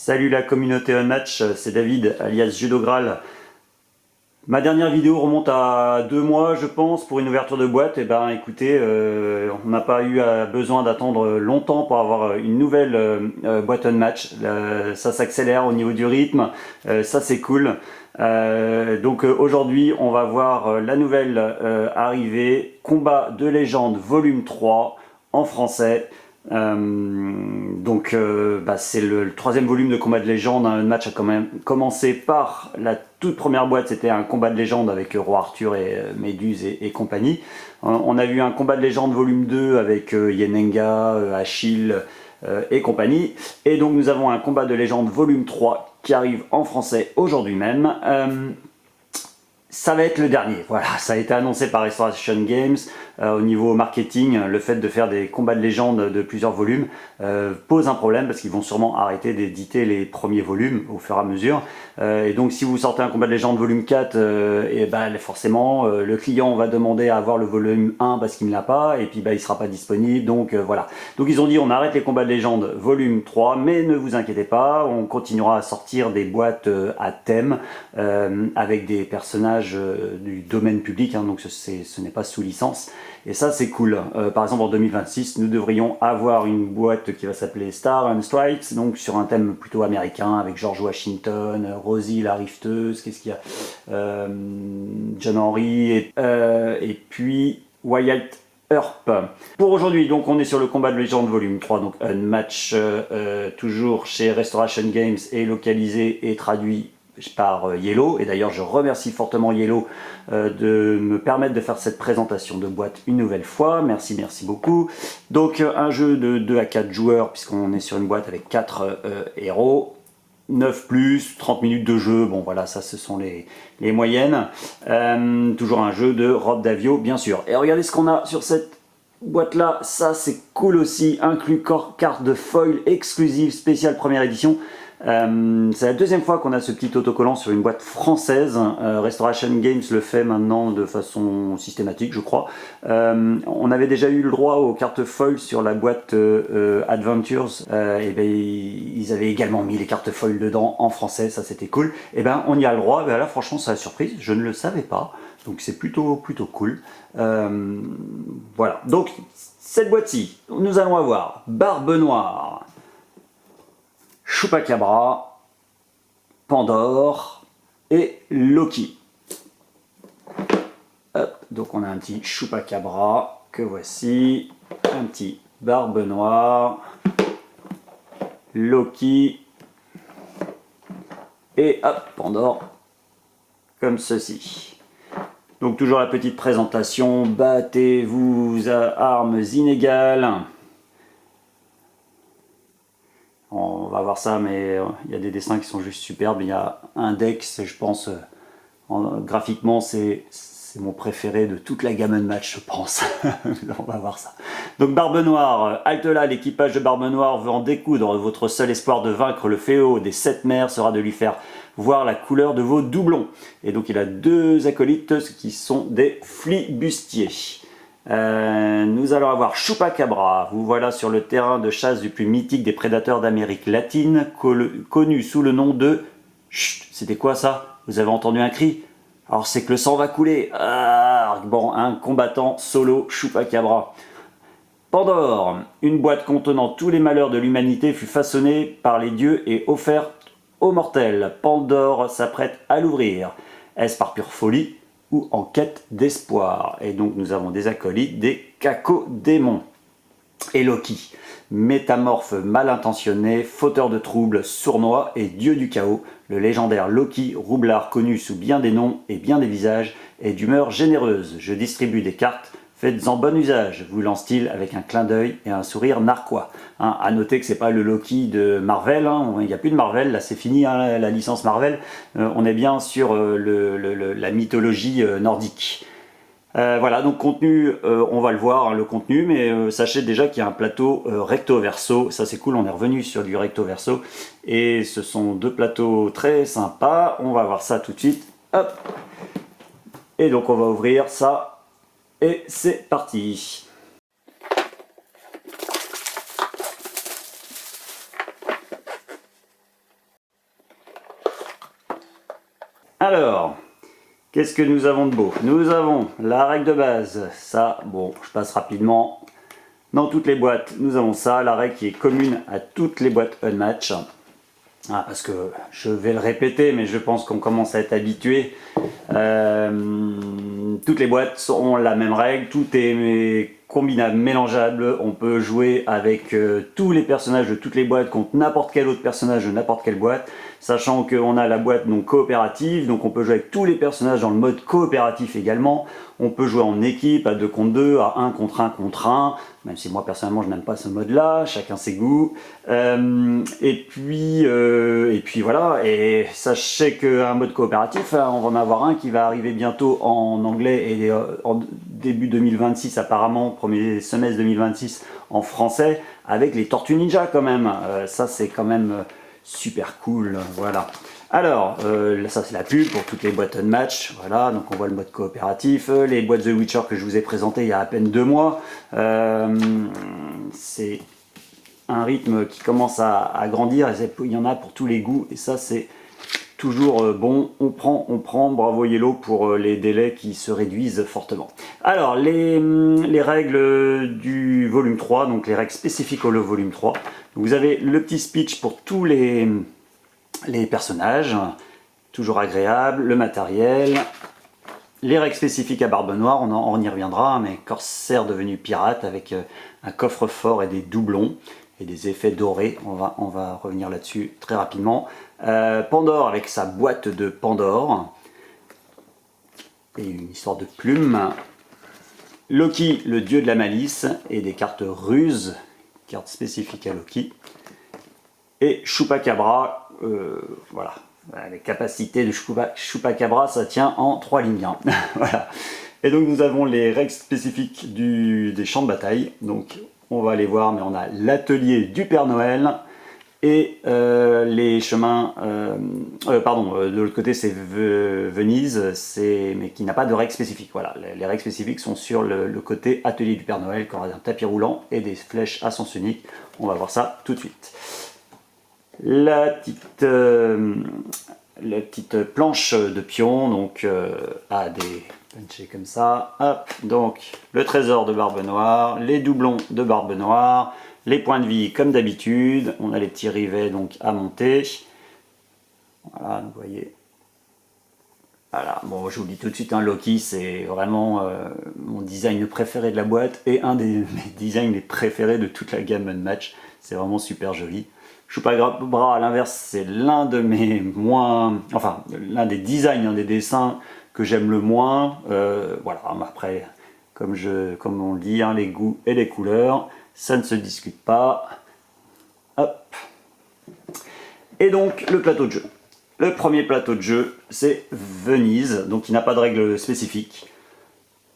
Salut la communauté Unmatch, c'est David alias Judogral. Ma dernière vidéo remonte à 2 mois je pense pour une ouverture de boîte. Et ben écoutez, on n'a pas eu besoin d'attendre longtemps pour avoir une nouvelle boîte Unmatch. Ça s'accélère au niveau du rythme, ça c'est cool. Donc aujourd'hui on va voir la nouvelle arrivée, Combat de légende volume 3 en français. C'est le troisième volume de Combat de légende. Un match a quand même commencé par la toute première boîte, c'était un combat de légende avec Roi Arthur et Méduse et compagnie. On a vu un combat de légende volume 2 avec Yenenga, Achille et compagnie. Et donc nous avons un combat de légende volume 3 qui arrive en français aujourd'hui même. Ça va être le dernier, voilà, ça a été annoncé par Restoration Games. Au niveau marketing, le fait de faire des combats de légende de plusieurs volumes pose un problème parce qu'ils vont sûrement arrêter d'éditer les premiers volumes au fur et à mesure. Et donc si vous sortez un combat de légende volume 4, forcément le client va demander à avoir le volume 1 parce qu'il ne l'a pas, et puis il ne sera pas disponible, donc voilà. Donc ils ont dit on arrête les combats de légende volume 3, mais ne vous inquiétez pas, on continuera à sortir des boîtes à thème avec des personnages du domaine public, hein, donc ce n'est pas sous licence. Et ça c'est cool. Par exemple en 2026 nous devrions avoir une boîte qui va s'appeler Star and Stripes, donc sur un thème plutôt américain avec George Washington, Rosie la rifteuse, qu'est-ce qu'il y a, John Henry et puis Wyatt Earp. Pour aujourd'hui, donc on est sur le combat de légende volume 3, donc un match toujours chez Restoration Games et localisé et traduit par Yellow, et d'ailleurs je remercie fortement Yellow de me permettre de faire cette présentation de boîte une nouvelle fois, merci beaucoup. Donc un jeu de 2 à 4 joueurs puisqu'on est sur une boîte avec 4 héros, 9 plus, 30 minutes de jeu, bon voilà, ça ce sont les moyennes. Toujours un jeu de Rob Davio bien sûr. Et regardez ce qu'on a sur cette boîte là, ça c'est cool aussi, inclus carte de foil exclusive spéciale première édition. C'est la deuxième fois qu'on a ce petit autocollant sur une boîte française. Restoration Games le fait maintenant de façon systématique je crois. On avait déjà eu le droit aux cartes foil sur la boîte Adventures, ils avaient également mis les cartes foil dedans en français, ça c'était cool. Et on y a le droit, là franchement c'est la surprise, je ne le savais pas, donc c'est plutôt cool. Voilà, donc cette boîte-ci, nous allons avoir Barbe Noire, Chupacabra, Pandore et Loki. Hop, donc on a un petit Chupacabra que voici, un petit Barbe Noire, Loki et hop, Pandore, comme ceci. Donc toujours la petite présentation, battez-vous à armes inégales. On va voir ça, mais il y a des dessins qui sont juste superbes. Il y a un Dex, je pense, graphiquement, c'est mon préféré de toute la gamme Unmatch, je pense. On va voir ça. Donc Barbe Noire, halte là, l'équipage de Barbe Noire veut en découdre. Votre seul espoir de vaincre le fléau des 7 mers sera de lui faire voir la couleur de vos doublons. Et donc il a 2 acolytes qui sont des flibustiers. Nous allons avoir Chupacabra, vous voilà sur le terrain de chasse du plus mythique des prédateurs d'Amérique latine, connu sous le nom de... Chut, c'était quoi ça? Vous avez entendu un cri? Alors c'est que le sang va couler. Bon, un combattant solo Chupacabra. Pandore, une boîte contenant tous les malheurs de l'humanité fut façonnée par les dieux et offerte aux mortels. Pandore s'apprête à l'ouvrir. Est-ce par pure folie ou en quête d'espoir? Et donc nous avons des acolytes, des cacodémons. Et Loki, métamorphe mal intentionné, fauteur de troubles, sournois et dieu du chaos, le légendaire Loki, roublard connu sous bien des noms et bien des visages, est d'humeur généreuse. Je distribue des cartes, faites-en bon usage, vous lance-t-il avec un clin d'œil et un sourire narquois. À noter que c'est pas le Loki de Marvel, il n'y a plus de Marvel, là c'est fini la licence Marvel, on est bien sur la mythologie nordique. Voilà, donc contenu, on va le voir, le contenu, mais sachez déjà qu'il y a un plateau recto-verso, ça c'est cool, on est revenu sur du recto-verso, et ce sont 2 plateaux très sympas, on va voir ça tout de suite, hop, et donc on va ouvrir ça, et c'est parti. Qu'est-ce que nous avons de beau? Nous avons la règle de base, ça, bon, je passe rapidement. Dans toutes les boîtes, nous avons ça, la règle qui est commune à toutes les boîtes Unmatch. Ah, parce que je vais le répéter, mais je pense qu'on commence à être habitué. Toutes les boîtes ont la même règle, tout est combinable, mélangeable. On peut jouer avec tous les personnages de toutes les boîtes contre n'importe quel autre personnage de n'importe quelle boîte. Sachant qu'on a la boîte donc coopérative, donc on peut jouer avec tous les personnages dans le mode coopératif également. On peut jouer en équipe, à 2 contre 2, à 1 contre 1 contre 1, même si moi personnellement je n'aime pas ce mode-là, chacun ses goûts. Et puis voilà, et sachez qu'un mode coopératif, on va en avoir un qui va arriver bientôt en anglais et en début 2026 apparemment, premier semestre 2026 en français, avec les Tortues Ninja quand même. Ça c'est quand même super cool, voilà. Alors, ça c'est la pub pour toutes les boîtes Unmatch, voilà, donc on voit le mode coopératif, les boîtes The Witcher que je vous ai présentées il y a à peine 2 mois, c'est un rythme qui commence à grandir, et il y en a pour tous les goûts, et ça c'est toujours bon, on prend, bravo Yellow pour les délais qui se réduisent fortement. Alors, les règles du volume 3, donc les règles spécifiques au volume 3, vous avez le petit speech pour tous les personnages, toujours agréable, le matériel, les règles spécifiques à Barbe Noire, on y reviendra, mais corsaire devenu pirate avec un coffre-fort et des doublons et des effets dorés, on va revenir là-dessus très rapidement. Pandore avec sa boîte de Pandore et une histoire de plumes. Loki, le dieu de la malice, et des cartes ruses, cartes spécifiques à Loki. Et Chupacabra, voilà, les capacités de Chupacabra, ça tient en 3 lignes. Hein. Voilà. Et donc nous avons les règles spécifiques des champs de bataille. Donc on va aller voir, mais on a l'atelier du Père Noël et les chemins. De l'autre côté c'est Venise, mais qui n'a pas de règles spécifiques. Voilà, les règles spécifiques sont sur le côté atelier du Père Noël, qui aura un tapis roulant et des flèches à sens unique. On va voir ça tout de suite. La petite planche de pion, donc à des punchés comme ça. Hop, donc le trésor de Barbe Noire, les doublons de Barbe Noire, les points de vie comme d'habitude. On a les petits rivets donc à monter. Voilà, vous voyez. Voilà, bon, je vous le dis tout de suite, hein, Loki, c'est vraiment mon design préféré de la boîte et un mes designs les préférés de toute la gamme Unmatch. C'est vraiment super joli. Chupacabra, à l'inverse, c'est l'un de mes l'un des designs, un des dessins que j'aime le moins. Voilà, après, comme on le dit, hein, les goûts et les couleurs, ça ne se discute pas. Hop. Et donc, le plateau de jeu. Le premier plateau de jeu, c'est Venise, donc il n'a pas de règles spécifiques.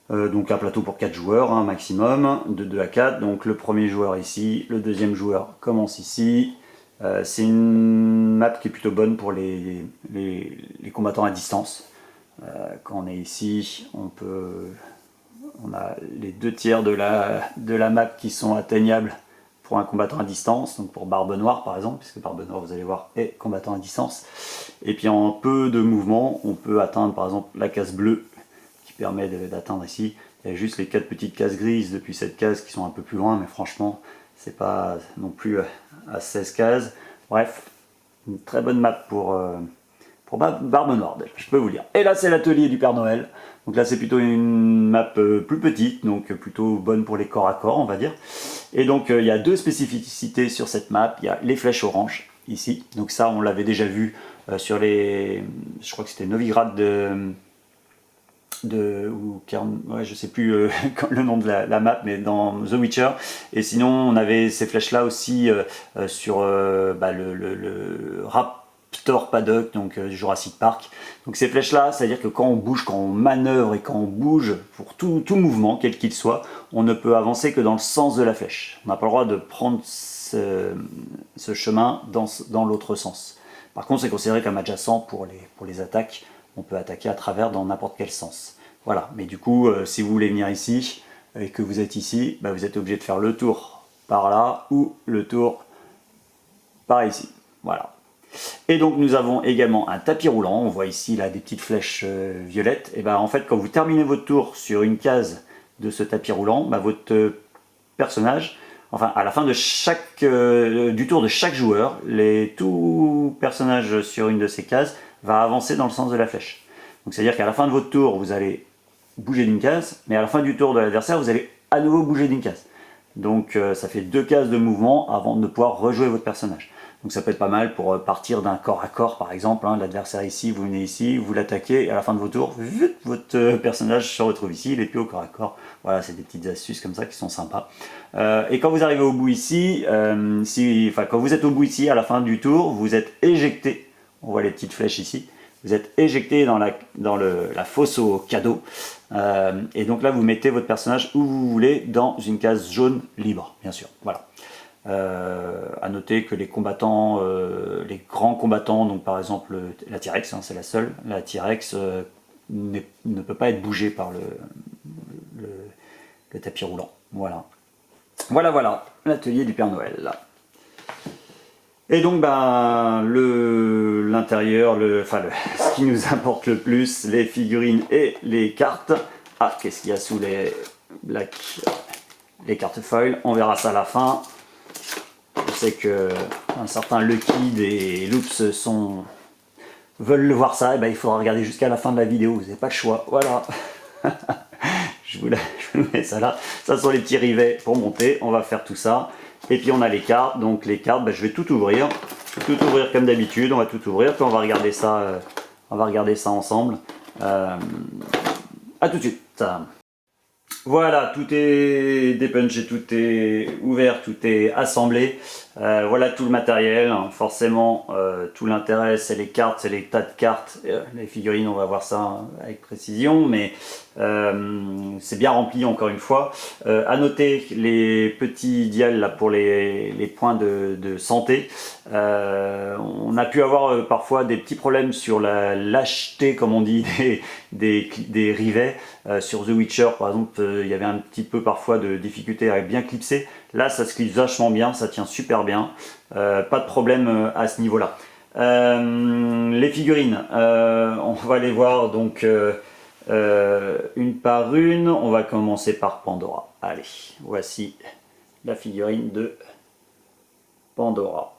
Donc un plateau pour 4 joueurs, hein, maximum, de 2 à 4. Donc le premier joueur ici, le deuxième joueur commence ici. C'est une map qui est plutôt bonne pour les combattants à distance. Quand on est ici, on a les 2 tiers de la map qui sont atteignables pour un combattant à distance, donc pour Barbe Noire par exemple, puisque Barbe Noire, vous allez voir, est combattant à distance. Et puis en peu de mouvements, on peut atteindre par exemple la case bleue, qui permet d'atteindre ici. Il y a juste les 4 petites cases grises depuis cette case qui sont un peu plus loin, mais franchement, c'est pas non plus à 16 cases. Bref, une très bonne map pour Barbe Noire, je peux vous dire. Et là, c'est l'atelier du Père Noël. Donc là, c'est plutôt une map plus petite, donc plutôt bonne pour les corps à corps, on va dire. Et donc, il y a 2 spécificités sur cette map. Il y a les flèches oranges, ici. Donc ça, on l'avait déjà vu sur je crois que c'était Novigrad je sais plus le nom de la map, mais dans The Witcher. Et sinon on avait ces flèches là aussi sur le Raptor Paddock, donc Jurassic Park. Donc ces flèches là, c'est à dire que quand on bouge, quand on manœuvre et quand on bouge, pour tout mouvement quel qu'il soit, on ne peut avancer que dans le sens de la flèche. On n'a pas le droit de prendre ce chemin dans l'autre sens. Par contre, c'est considéré comme adjacent pour les attaques. On peut attaquer à travers dans n'importe quel sens. Voilà, mais du coup, si vous voulez venir ici et que vous êtes ici, vous êtes obligé de faire le tour par là ou le tour par ici. Voilà. Et donc nous avons également un tapis roulant, on voit ici là des petites flèches violettes. Et ben en fait quand vous terminez votre tour sur une case de ce tapis roulant, bah, votre personnage, enfin à la fin de du tour de chaque joueur, tout personnage sur une de ces cases va avancer dans le sens de la flèche. Donc c'est à dire qu'à la fin de votre tour vous allez bouger d'une case, mais à la fin du tour de l'adversaire vous allez à nouveau bouger d'une case. Donc ça fait 2 cases de mouvement avant de pouvoir rejouer votre personnage. Donc ça peut être pas mal pour partir d'un corps à corps par exemple, hein, l'adversaire ici, vous venez ici, vous l'attaquez et à la fin de vos tours, votre personnage se retrouve ici, il n'est plus au corps à corps. Voilà, c'est des petites astuces comme ça qui sont sympas. Et quand vous arrivez au bout ici, quand vous êtes au bout ici, à la fin du tour, vous êtes éjecté, on voit les petites flèches ici, vous êtes éjecté dans la fosse au cadeau. Et donc là, vous mettez votre personnage où vous voulez dans une case jaune libre, bien sûr. Voilà. À noter que les combattants, les grands combattants, donc par exemple la T-Rex, hein, c'est la seule, la T-Rex ne peut pas être bougée par le tapis roulant. Voilà. Voilà, l'atelier du Père Noël. Là. Et donc l'intérieur, ce qui nous importe le plus, les figurines et les cartes. Ah, qu'est-ce qu'il y a sous les cartes foil, on verra ça à la fin. Je sais que un certain Lucky et Loops veulent voir ça, et ben il faudra regarder jusqu'à la fin de la vidéo, vous n'avez pas le choix, voilà. je vous mets ça là, ça sont les petits rivets pour monter, on va faire tout ça. Et puis on a les cartes, donc les cartes, je vais tout ouvrir comme d'habitude, on va tout ouvrir, puis on va regarder ça ensemble. A tout de suite. Voilà, tout est dépunché, tout est ouvert, tout est assemblé. Voilà tout le matériel. Forcément, tout l'intérêt, c'est les cartes, c'est les tas de cartes. Les figurines, on va voir ça avec précision, mais c'est bien rempli encore une fois. À noter les petits dials là, pour les points de santé. On a pu avoir parfois des petits problèmes sur la lâcheté, comme on dit, des rivets. Sur The Witcher par exemple, il y avait un petit peu parfois de difficulté à bien clipser. Là ça se clipse vachement bien, ça tient super bien, pas de problème à ce niveau là. Les figurines, on va les voir donc une par une. On va commencer par Pandora. Allez, voici la figurine de Pandora.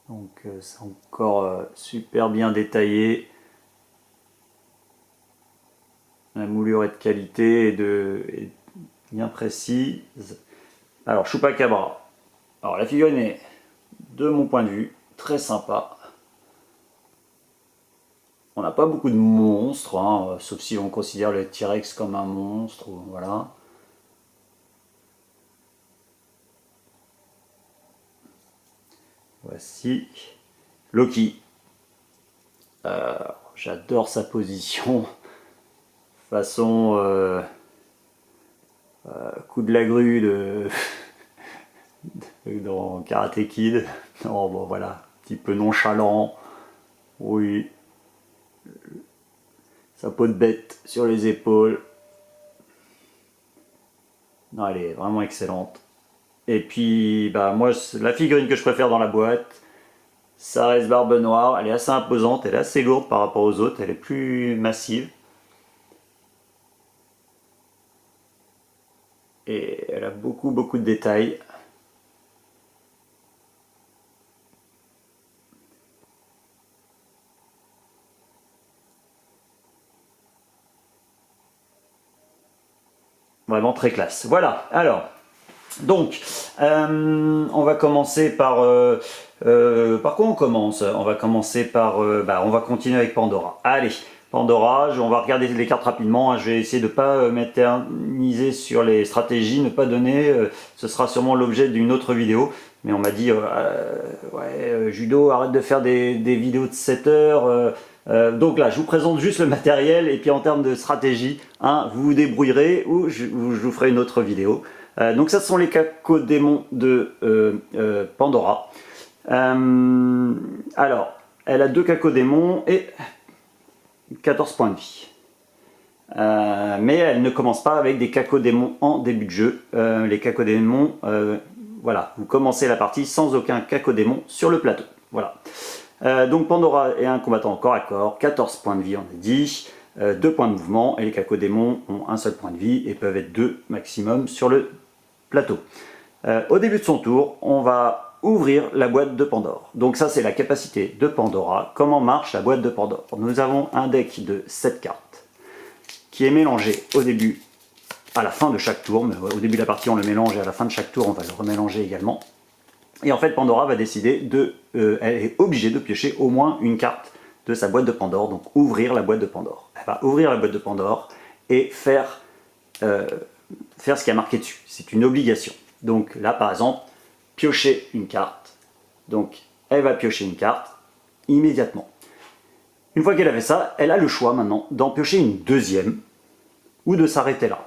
Donc c'est encore super bien détaillé. La moulure est de qualité et bien précise. Alors Chupacabra. Alors la figurine est, de mon point de vue, très sympa. On n'a pas beaucoup de monstres, hein, sauf si on considère le T-Rex comme un monstre. Voilà. Voici Loki. J'adore sa position. Façon coup de la grue dans Karate Kid. Non, bon voilà, un petit peu nonchalant. Oui. Sa peau de bête sur les épaules. Non, elle est vraiment excellente. Et puis, moi, la figurine que je préfère dans la boîte, ça reste Barbe Noire. Elle est assez imposante, elle est assez lourde par rapport aux autres, elle est plus massive. Et elle a beaucoup de détails. Vraiment très classe. Voilà, alors, donc, on va commencer par quoi on commence? On va commencer par, on va continuer avec Pandora. Allez, Pandora, on va regarder les cartes rapidement, hein. Je vais essayer de ne pas m'éterniser sur les stratégies, ne pas donner, ce sera sûrement l'objet d'une autre vidéo. Mais on m'a dit, Judo, arrête de faire des vidéos de 7 heures. Donc là, je vous présente juste le matériel et puis en termes de stratégie, hein, vous vous débrouillerez ou je vous ferai une autre vidéo. Donc ça, ce sont les cacodémons de Pandora. Alors, elle a 2 cacodémons et 14 points de vie. mais elle ne commence pas avec des cacodémons en début de jeu. Les cacodémons, voilà, vous commencez la partie sans aucun cacodémon sur le plateau. Voilà. Donc Pandora est un combattant corps à corps, 14 points de vie on a dit, 2 points de mouvement, et les cacodémons ont un seul point de vie et peuvent être 2 maximum sur le plateau. Au début de son tour, on va ouvrir la boîte de Pandore. Donc ça c'est la capacité de Pandora. Comment marche la boîte de Pandore? Nous avons un deck de 7 cartes qui est mélangé au début, à la fin de chaque tour. Mais au début de la partie on le mélange et à la fin de chaque tour on va le remélanger également. Et en fait Pandora va décider de... elle est obligée de piocher au moins une carte de sa boîte de Pandore, donc ouvrir la boîte de Pandore. Elle va ouvrir la boîte de Pandore et faire ce qui a marqué dessus. C'est une obligation. Donc là par exemple, piocher une carte. Donc elle va piocher une carte immédiatement. Une fois qu'elle a fait ça, elle a le choix maintenant d'en piocher une deuxième ou de s'arrêter là.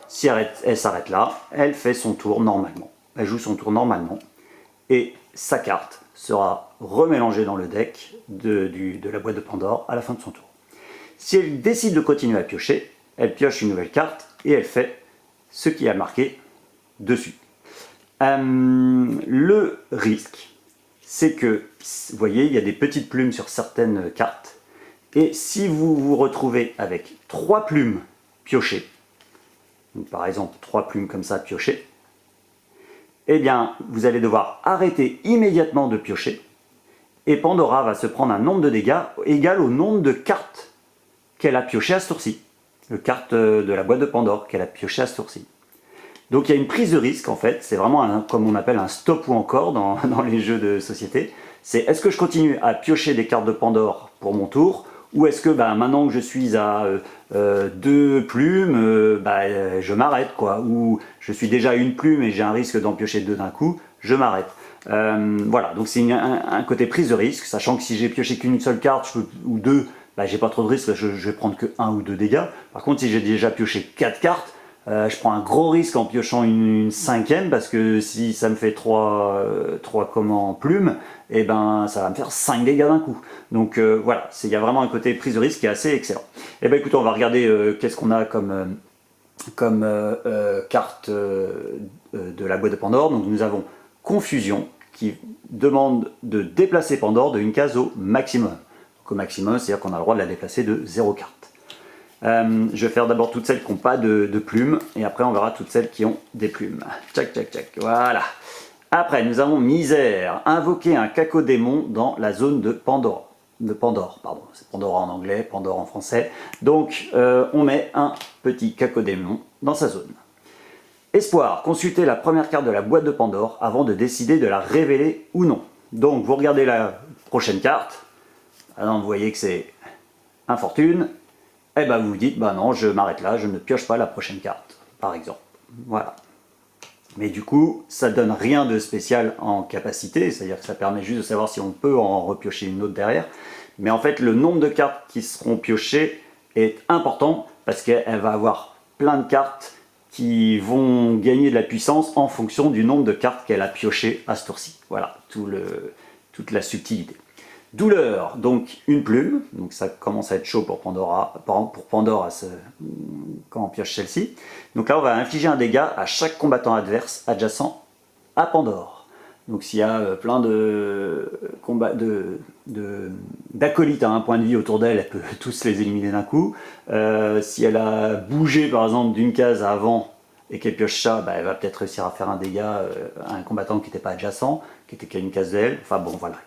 Si elle s'arrête là, elle fait son tour normalement. Elle joue son tour normalement et sa carte sera remélangée dans le deck de la boîte de Pandore à la fin de son tour. Si elle décide de continuer à piocher, elle pioche une nouvelle carte et elle fait ce qui a marqué dessus. Le risque, c'est que, vous voyez, il y a des petites plumes sur certaines cartes. Et si vous vous retrouvez avec 3 plumes piochées, donc par exemple 3 plumes comme ça piochées, eh bien vous allez devoir arrêter immédiatement de piocher et Pandora va se prendre un nombre de dégâts égal au nombre de cartes qu'elle a piochées à ce tour-ci. Le carte de la boîte de Pandore qu'elle a pioché à ce tour-ci. Donc il y a une prise de risque en fait, c'est vraiment comme on appelle un stop ou encore dans les jeux de société. C'est est-ce que je continue à piocher des cartes de Pandore pour mon tour, ou est-ce que maintenant que je suis à 2 plumes, je m'arrête quoi, ou je suis déjà à 1 plume et j'ai un risque d'en piocher 2 d'un coup, je m'arrête. Voilà, donc c'est un côté prise de risque, sachant que si j'ai pioché qu'une seule carte ou 2, j'ai pas trop de risque, je vais prendre que 1 ou 2 dégâts. Par contre si j'ai déjà pioché 4 cartes, je prends un gros risque en piochant une 5e parce que si ça me fait 3 plumes, et ça va me faire 5 dégâts d'un coup. Donc voilà, il y a vraiment un côté prise de risque qui est assez excellent. Et écoutez, on va regarder qu'est-ce qu'on a comme carte de la boîte de Pandore. Donc nous avons Confusion qui demande de déplacer Pandore de une case au maximum. Donc au maximum, c'est-à-dire qu'on a le droit de la déplacer de 0 carte. Je vais faire d'abord toutes celles qui n'ont pas de plumes et après on verra toutes celles qui ont des plumes. Tchac tchac tchac, voilà. Après nous avons Misère, invoquer un cacodémon dans la zone de Pandore. Pardon, c'est Pandora en anglais, Pandore en français. Donc on met un petit cacodémon dans sa zone. Espoir, consultez la première carte de la boîte de Pandore avant de décider de la révéler ou non. Donc vous regardez la prochaine carte, vous voyez que c'est Infortune. Et vous vous dites, non, je m'arrête là, je ne pioche pas la prochaine carte, par exemple. Voilà. Mais du coup, ça donne rien de spécial en capacité, c'est-à-dire que ça permet juste de savoir si on peut en repiocher une autre derrière. Mais en fait, le nombre de cartes qui seront piochées est important, parce qu'elle va avoir plein de cartes qui vont gagner de la puissance en fonction du nombre de cartes qu'elle a piochées à ce tour-ci. Voilà, toute la subtilité. Douleur, donc une plume, donc ça commence à être chaud pour Pandora quand on pioche celle-ci. Donc là on va infliger un dégât à chaque combattant adverse adjacent à Pandore. Donc s'il y a plein d'acolytes à un point de vie autour d'elle, elle peut tous les éliminer d'un coup. Si elle a bougé par exemple d'une case avant et qu'elle pioche ça, elle va peut-être réussir à faire un dégât à un combattant qui n'était pas adjacent, qui était qu'à une case d'elle. Enfin bon, voilà.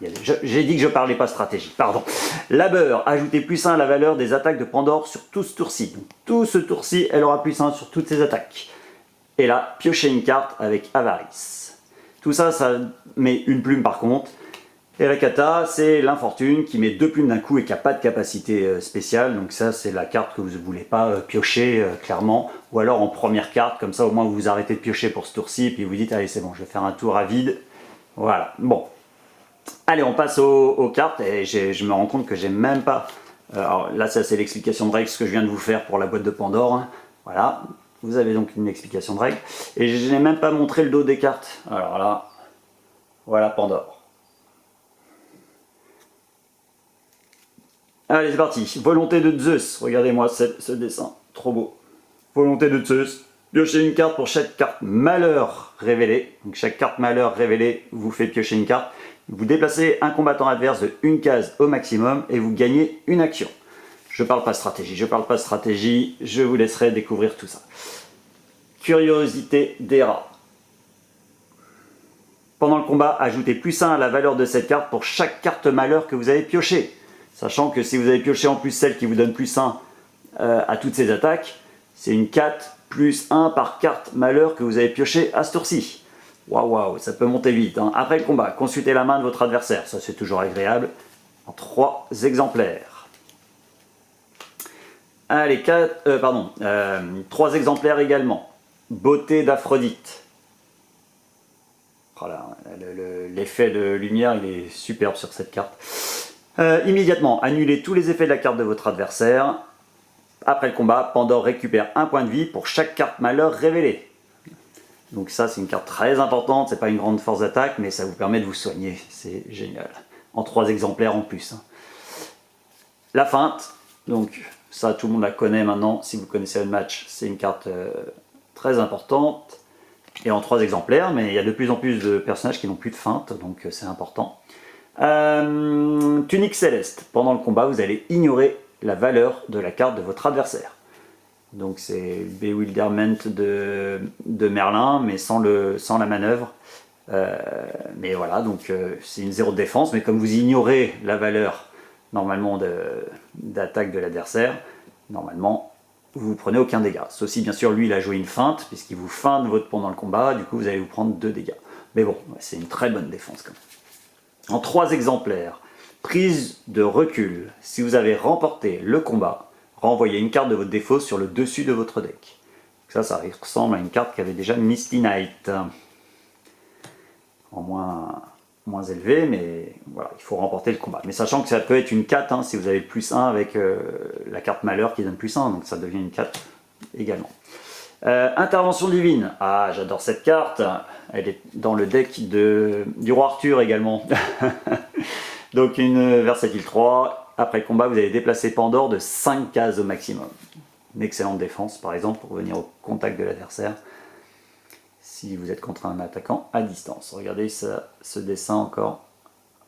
J'ai dit que je ne parlais pas stratégie, pardon. Labeur, ajoutez +1 à la valeur des attaques de Pandore sur tout ce tour-ci. Tout ce tour-ci, elle aura +1 sur toutes ses attaques. Et là, piochez une carte avec Avarice. Tout ça, ça met une plume par contre. Et la kata, c'est l'infortune qui met 2 plumes d'un coup et qui n'a pas de capacité spéciale. Donc ça, c'est la carte que vous ne voulez pas piocher clairement. Ou alors en première carte, comme ça au moins vous vous arrêtez de piocher pour ce tour-ci. Et puis vous dites, allez c'est bon, je vais faire un tour à vide. Voilà, bon. Allez, on passe aux cartes. Et je me rends compte que j'ai même pas... alors là, ça c'est l'explication de règles, ce que je viens de vous faire pour la boîte de Pandore. Hein. Voilà, vous avez donc une explication de règles. Et je n'ai même pas montré le dos des cartes. Alors là, voilà Pandore. Allez, c'est parti. Volonté de Zeus. Regardez-moi ce dessin. trop beau. Volonté de Zeus. Piochez une carte pour chaque carte malheur révélée. Donc chaque carte malheur révélée vous fait piocher une carte. Vous déplacez un combattant adverse de une case au maximum et vous gagnez une action. Je parle pas stratégie, je vous laisserai découvrir tout ça. Curiosité des rats. Pendant le combat, ajoutez +1 à la valeur de cette carte pour chaque carte malheur que vous avez pioché. Sachant que si vous avez pioché en plus celle qui vous donne +1 à toutes ces attaques, c'est une 4 +1 par carte malheur que vous avez pioché à ce tour-ci. Waouh, ça peut monter vite. Hein. Après le combat, consultez la main de votre adversaire, ça c'est toujours agréable, en 3 exemplaires. Allez, 3 exemplaires également. Beauté d'Aphrodite. Voilà, l'effet de lumière, il est superbe sur cette carte. Immédiatement, annulez tous les effets de la carte de votre adversaire. Après le combat, Pandore récupère un point de vie pour chaque carte malheur révélée. Donc ça, c'est une carte très importante, c'est pas une grande force d'attaque, mais ça vous permet de vous soigner, c'est génial. En 3 exemplaires en plus. La feinte, donc ça tout le monde la connaît maintenant, si vous connaissez le match, c'est une carte très importante. Et en 3 exemplaires, mais il y a de plus en plus de personnages qui n'ont plus de feinte, donc c'est important. Tunique céleste. Pendant le combat, vous allez ignorer la valeur de la carte de votre adversaire. Donc c'est Bewilderment de Merlin, mais sans la manœuvre. Mais voilà, donc c'est une 0 de défense, mais comme vous ignorez la valeur normalement d'attaque de l'adversaire, normalement vous prenez aucun dégât. Ceci bien sûr, lui il a joué une feinte, puisqu'il vous feinte pendant le combat, du coup vous allez vous prendre 2 dégâts. Mais bon, c'est une très bonne défense quand même. En 3 exemplaires, prise de recul. Si vous avez remporté le combat, renvoyez une carte de votre défaut sur le dessus de votre deck. Ça ressemble à une carte qui avait déjà Misty Knight. En moins élevé, mais voilà, il faut remporter le combat. Mais sachant que ça peut être une 4, hein, si vous avez +1 avec la carte malheur qui donne +1, donc ça devient une 4 également. Intervention divine. Ah, j'adore cette carte. Elle est dans le deck du roi Arthur également. Donc une versatile 3. Après le combat, vous allez déplacer Pandore de 5 cases au maximum. Une excellente défense, par exemple, pour venir au contact de l'adversaire. Si vous êtes contre un attaquant à distance. Regardez ce dessin encore.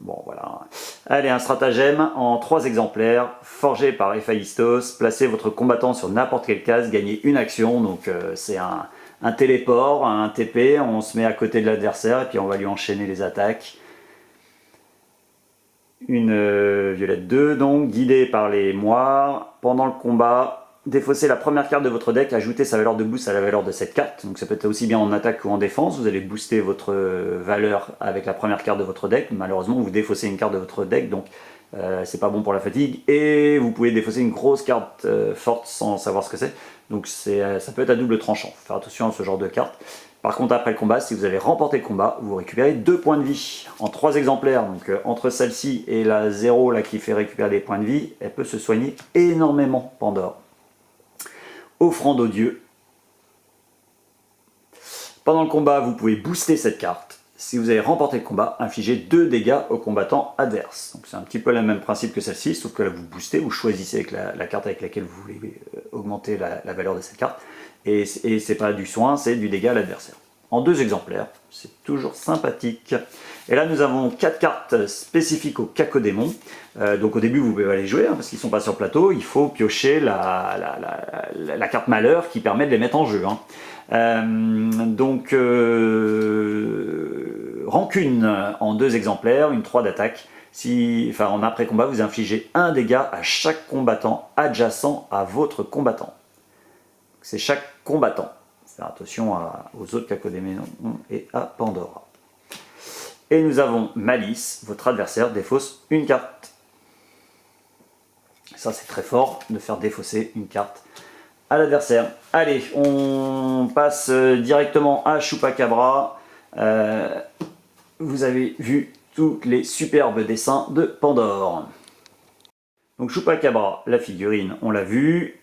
Bon, voilà. Allez, un stratagème en 3 exemplaires, forgé par Héphaïstos. Placez votre combattant sur n'importe quelle case, gagnez une action. Donc c'est un téléport, un TP. On se met à côté de l'adversaire et puis on va lui enchaîner les attaques. Une violette 2, donc, guidée par les moires. Pendant le combat, défaussez la première carte de votre deck, ajoutez sa valeur de boost à la valeur de cette carte. Donc ça peut être aussi bien en attaque ou en défense. Vous allez booster votre valeur avec la première carte de votre deck. Malheureusement, vous défaussez une carte de votre deck, donc c'est pas bon pour la fatigue. Et vous pouvez défausser une grosse carte forte sans savoir ce que c'est. Donc ça peut être à double tranchant. Faut faire attention à ce genre de carte. Par contre, après le combat, si vous avez remporté le combat, vous récupérez 2 points de vie en 3 exemplaires. Donc entre celle-ci et la 0 là, qui fait récupérer des points de vie, elle peut se soigner énormément, Pandore. Offrande aux dieux. Pendant le combat, vous pouvez booster cette carte. Si vous avez remporté le combat, infligez 2 dégâts au combattant adverse. Donc c'est un petit peu le même principe que celle-ci, sauf que là vous boostez, vous choisissez avec la carte avec laquelle vous voulez augmenter la valeur de cette carte. Et c'est pas du soin, c'est du dégât à l'adversaire. En 2 exemplaires, c'est toujours sympathique. Et là nous avons 4 cartes spécifiques au cacodémon. Donc au début vous pouvez pas les jouer, hein, parce qu'ils sont pas sur plateau, il faut piocher la carte malheur qui permet de les mettre en jeu. Hein. Rancune en 2 exemplaires, une 3 d'attaque. En après-combat, vous infligez 1 dégât à chaque combattant adjacent à votre combattant. C'est chaque combattant. Faire attention aux autres cacodémons et à Pandora. Et nous avons Malice, votre adversaire défausse une carte. Ça c'est très fort de faire défausser une carte à l'adversaire. Allez, on passe directement à Chupacabra. Vous avez vu tous les superbes dessins de Pandore. Donc Chupacabra, la figurine, on l'a vu.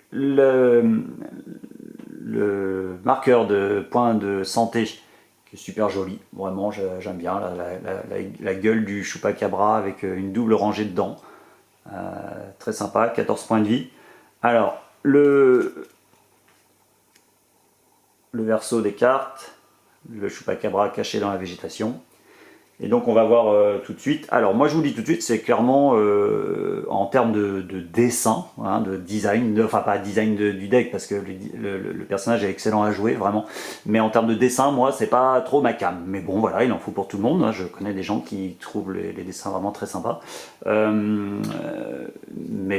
Le marqueur de points de santé qui est super joli, vraiment j'aime bien la gueule du Chupacabra avec une double rangée de dents, très sympa, 14 points de vie. Alors le verso des cartes, le chupacabra caché dans la végétation. Et donc on va voir tout de suite. Alors moi je vous dis tout de suite, c'est clairement en termes de dessin, hein, de design, enfin pas design du deck parce que le personnage est excellent à jouer vraiment, mais en termes de dessin, moi c'est pas trop ma came. Mais bon voilà, il en faut pour tout le monde, hein. Je connais des gens qui trouvent les dessins vraiment très sympas. Mais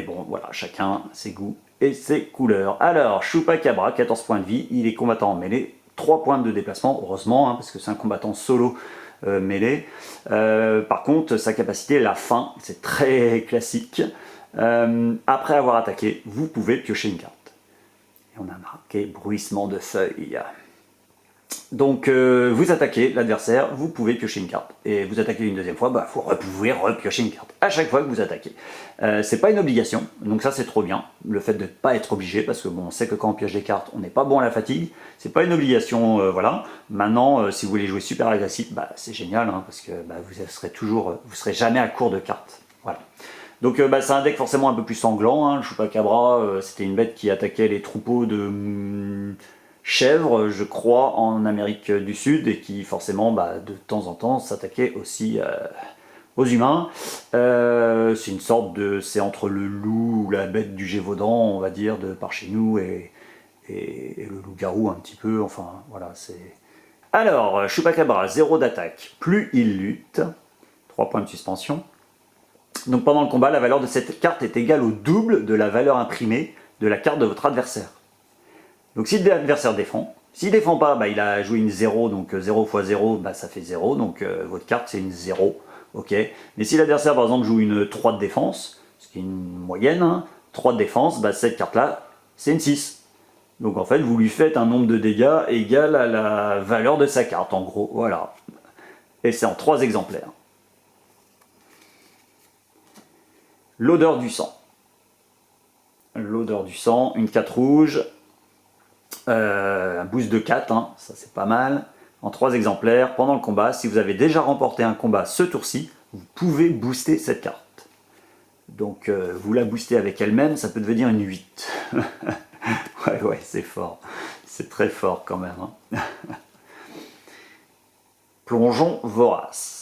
bon voilà, chacun ses goûts et ses couleurs. Alors Chupacabra, 14 points de vie, il est combattant en mêlée, 3 points de déplacement, heureusement, hein, parce que c'est un combattant solo. Mêlée. Par contre, sa capacité, la fin, c'est très classique. Après avoir attaqué, vous pouvez piocher une carte. Et on a marqué bruissement de feuilles. Donc vous attaquez l'adversaire, vous pouvez piocher une carte. Et vous attaquez une deuxième fois, bah vous pouvez repiocher une carte à chaque fois que vous attaquez. C'est pas une obligation, donc ça c'est trop bien, le fait de ne pas être obligé, parce que bon, on sait que quand on pioche des cartes, on n'est pas bon à la fatigue. C'est pas une obligation, voilà. Maintenant, si vous voulez jouer super agressif, bah c'est génial, hein, parce que bah, vous serez jamais à court de cartes. Voilà. Donc bah, c'est un deck forcément un peu plus sanglant, hein. Le Chupacabra, c'était une bête qui attaquait les troupeaux de chèvres, je crois, en Amérique du Sud, et qui forcément, bah, de temps en temps, s'attaquait aussi aux humains. C'est une sorte de... c'est entre le loup ou la bête du Gévaudan, on va dire, de par chez nous, et le loup-garou un petit peu, enfin, voilà, c'est... Alors, Chupacabra, 0 d'attaque, plus il lutte, 3 points de suspension. Donc pendant le combat, la valeur de cette carte est égale au double de la valeur imprimée de la carte de votre adversaire. Donc si l'adversaire défend, s'il ne défend pas, bah, il a joué une 0, donc 0 x 0, bah, ça fait 0, donc votre carte c'est une 0. Okay. Mais si l'adversaire par exemple joue une 3 de défense, ce qui est une moyenne, hein, 3 de défense, bah, cette carte-là, c'est une 6. Donc en fait, vous lui faites un nombre de dégâts égal à la valeur de sa carte, en gros, voilà. Et c'est en 3 exemplaires. L'odeur du sang. L'odeur du sang, une 4 rouge, un boost de 4, hein, ça c'est pas mal, en 3 exemplaires. Pendant le combat, si vous avez déjà remporté un combat ce tour-ci, vous pouvez booster cette carte. Donc vous la boostez avec elle-même, ça peut devenir une 8. ouais, c'est fort. C'est très fort quand même. Hein. Plongeon vorace.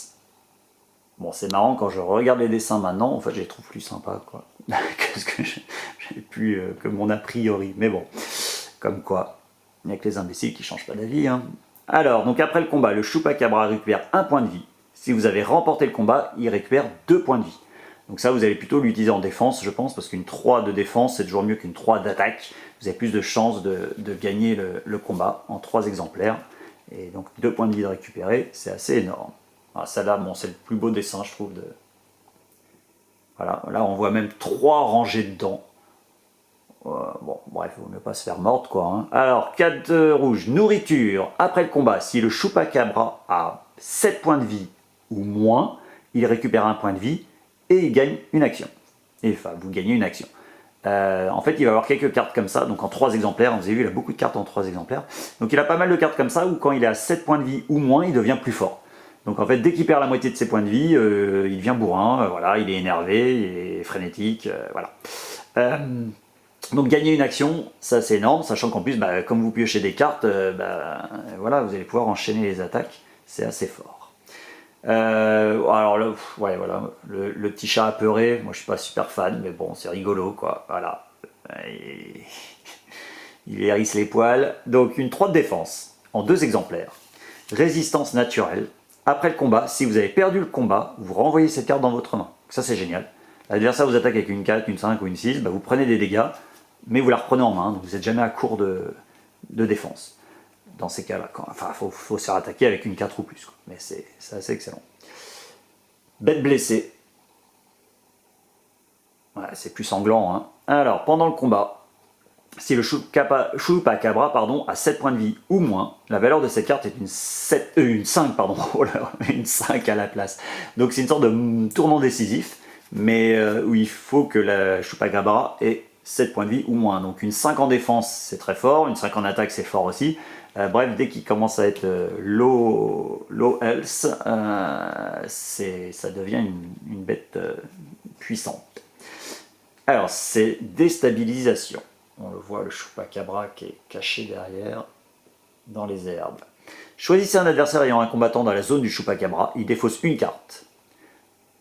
Bon, c'est marrant, quand je regarde les dessins maintenant, en fait, je les trouve plus sympas, quoi. que ce que j'ai pu, que mon a priori. Mais bon, comme quoi, il n'y a que les imbéciles qui ne changent pas d'avis. Hein. Alors, donc après le combat, le Chupacabra récupère 1 point de vie. Si vous avez remporté le combat, il récupère 2 points de vie. Donc ça, vous allez plutôt l'utiliser en défense, je pense, parce qu'une 3 de défense, c'est toujours mieux qu'une 3 d'attaque. Vous avez plus de chances de gagner le combat en 3 exemplaires. Et donc 2 points de vie de récupérer, c'est assez énorme. Ah, ça là, bon, c'est le plus beau dessin, je trouve. Voilà, là on voit même 3 rangées dedans. Bon, bref, il ne vaut mieux pas se faire mordre, quoi. Hein. Alors, 4 rouge, nourriture. Après le combat, si le Chupacabra a 7 points de vie ou moins, il récupère 1 point de vie et il gagne une action. Et enfin, vous gagnez une action. En fait, il va avoir quelques cartes comme ça, donc en 3 exemplaires. Vous avez vu, il a beaucoup de cartes en 3 exemplaires. Donc il a pas mal de cartes comme ça, où quand il est à 7 points de vie ou moins, il devient plus fort. Donc en fait, dès qu'il perd la moitié de ses points de vie, il devient bourrin, voilà, il est énervé, il est frénétique, voilà. Donc gagner une action, ça c'est énorme, sachant qu'en plus, bah, comme vous piochez des cartes, voilà, vous allez pouvoir enchaîner les attaques, c'est assez fort. Alors ouais, voilà, le petit chat apeuré, moi je suis pas super fan, mais bon, c'est rigolo, quoi, voilà. Il hérisse les poils. Donc une 3 de défense, en 2 exemplaires. Résistance naturelle. Après le combat, si vous avez perdu le combat, vous renvoyez cette carte dans votre main. Ça c'est génial. L'adversaire vous attaque avec une 4, une 5 ou une 6, bah, vous prenez des dégâts, mais vous la reprenez en main, donc vous n'êtes jamais à court de défense. Dans ces cas-là, enfin, faut se faire attaquer avec une 4 ou plus, quoi. Mais c'est assez excellent. Bête blessée. Ouais, c'est plus sanglant. Hein. Alors, pendant le combat, si le Chupacabra a 7 points de vie ou moins, la valeur de cette carte est une 5, pardon. Oh là, une 5 à la place. Donc c'est une sorte de tournant décisif, mais où il faut que la Chupacabra ait 7 points de vie ou moins. Donc une 5 en défense, c'est très fort, une 5 en attaque, c'est fort aussi. Bref, dès qu'il commence à être low health, ça devient une bête puissante. Alors, c'est déstabilisation. On le voit, le Chupacabra qui est caché derrière. dans les herbes. Choisissez un adversaire ayant un combattant dans la zone du Chupacabra, il défausse une carte.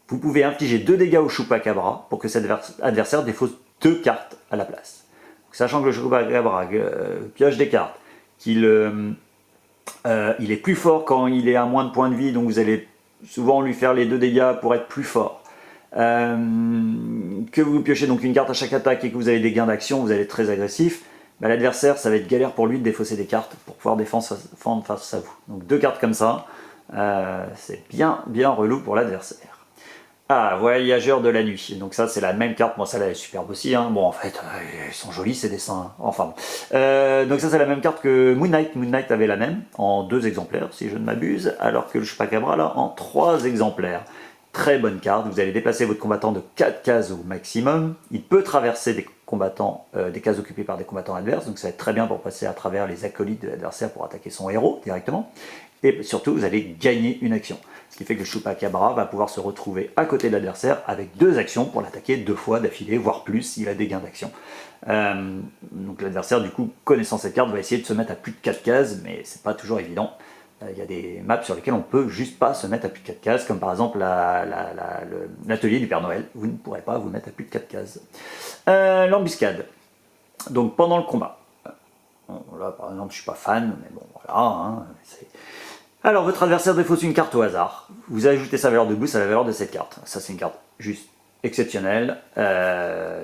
Vous pouvez infliger 2 dégâts au Chupacabra pour que cet adversaire défausse 2 cartes à la place. Donc, sachant que le Chupacabra pioche des cartes, qu'il il est plus fort quand il est à moins de points de vie, donc vous allez souvent lui faire les 2 dégâts pour être plus fort. Que vous piochez donc une carte à chaque attaque et que vous avez des gains d'action, vous allez être très agressif. Bah, l'adversaire, ça va être galère pour lui de défausser des cartes pour pouvoir défendre face à vous. Donc 2 cartes comme ça, c'est bien relou pour l'adversaire. Ah, Voyageur de la nuit. Donc ça, c'est la même carte. Bon, ça, là, elle est superbe aussi. Hein. Bon, en fait, ils sont jolis, ces dessins. Enfin, donc ça, c'est la même carte que Moon Knight. Moon Knight avait la même, en 2 exemplaires, si je ne m'abuse, alors que le Chupacabra, là, en 3 exemplaires. Très bonne carte. Vous allez déplacer votre combattant de 4 cases au maximum. Il peut traverser des combattants, des cases occupées par des combattants adverses. Donc ça va être très bien pour passer à travers les acolytes de l'adversaire pour attaquer son héros directement. Et surtout, vous allez gagner une action. Ce qui fait que le Chupacabra va pouvoir se retrouver à côté de l'adversaire avec 2 actions pour l'attaquer 2 fois d'affilée, voire plus s'il a des gains d'action. Donc l'adversaire, du coup, connaissant cette carte, va essayer de se mettre à plus de 4 cases, mais c'est pas toujours évident. Il y a des maps sur lesquelles on peut juste pas se mettre à plus de 4 cases, comme par exemple l'atelier du Père Noël. Vous ne pourrez pas vous mettre à plus de 4 cases. L'embuscade. Donc pendant le combat. Bon, là, par exemple, je suis pas fan, mais bon, voilà. Hein, alors, votre adversaire défausse une carte au hasard. Vous ajoutez sa valeur de boost à la valeur de cette carte. Ça, c'est une carte juste exceptionnelle.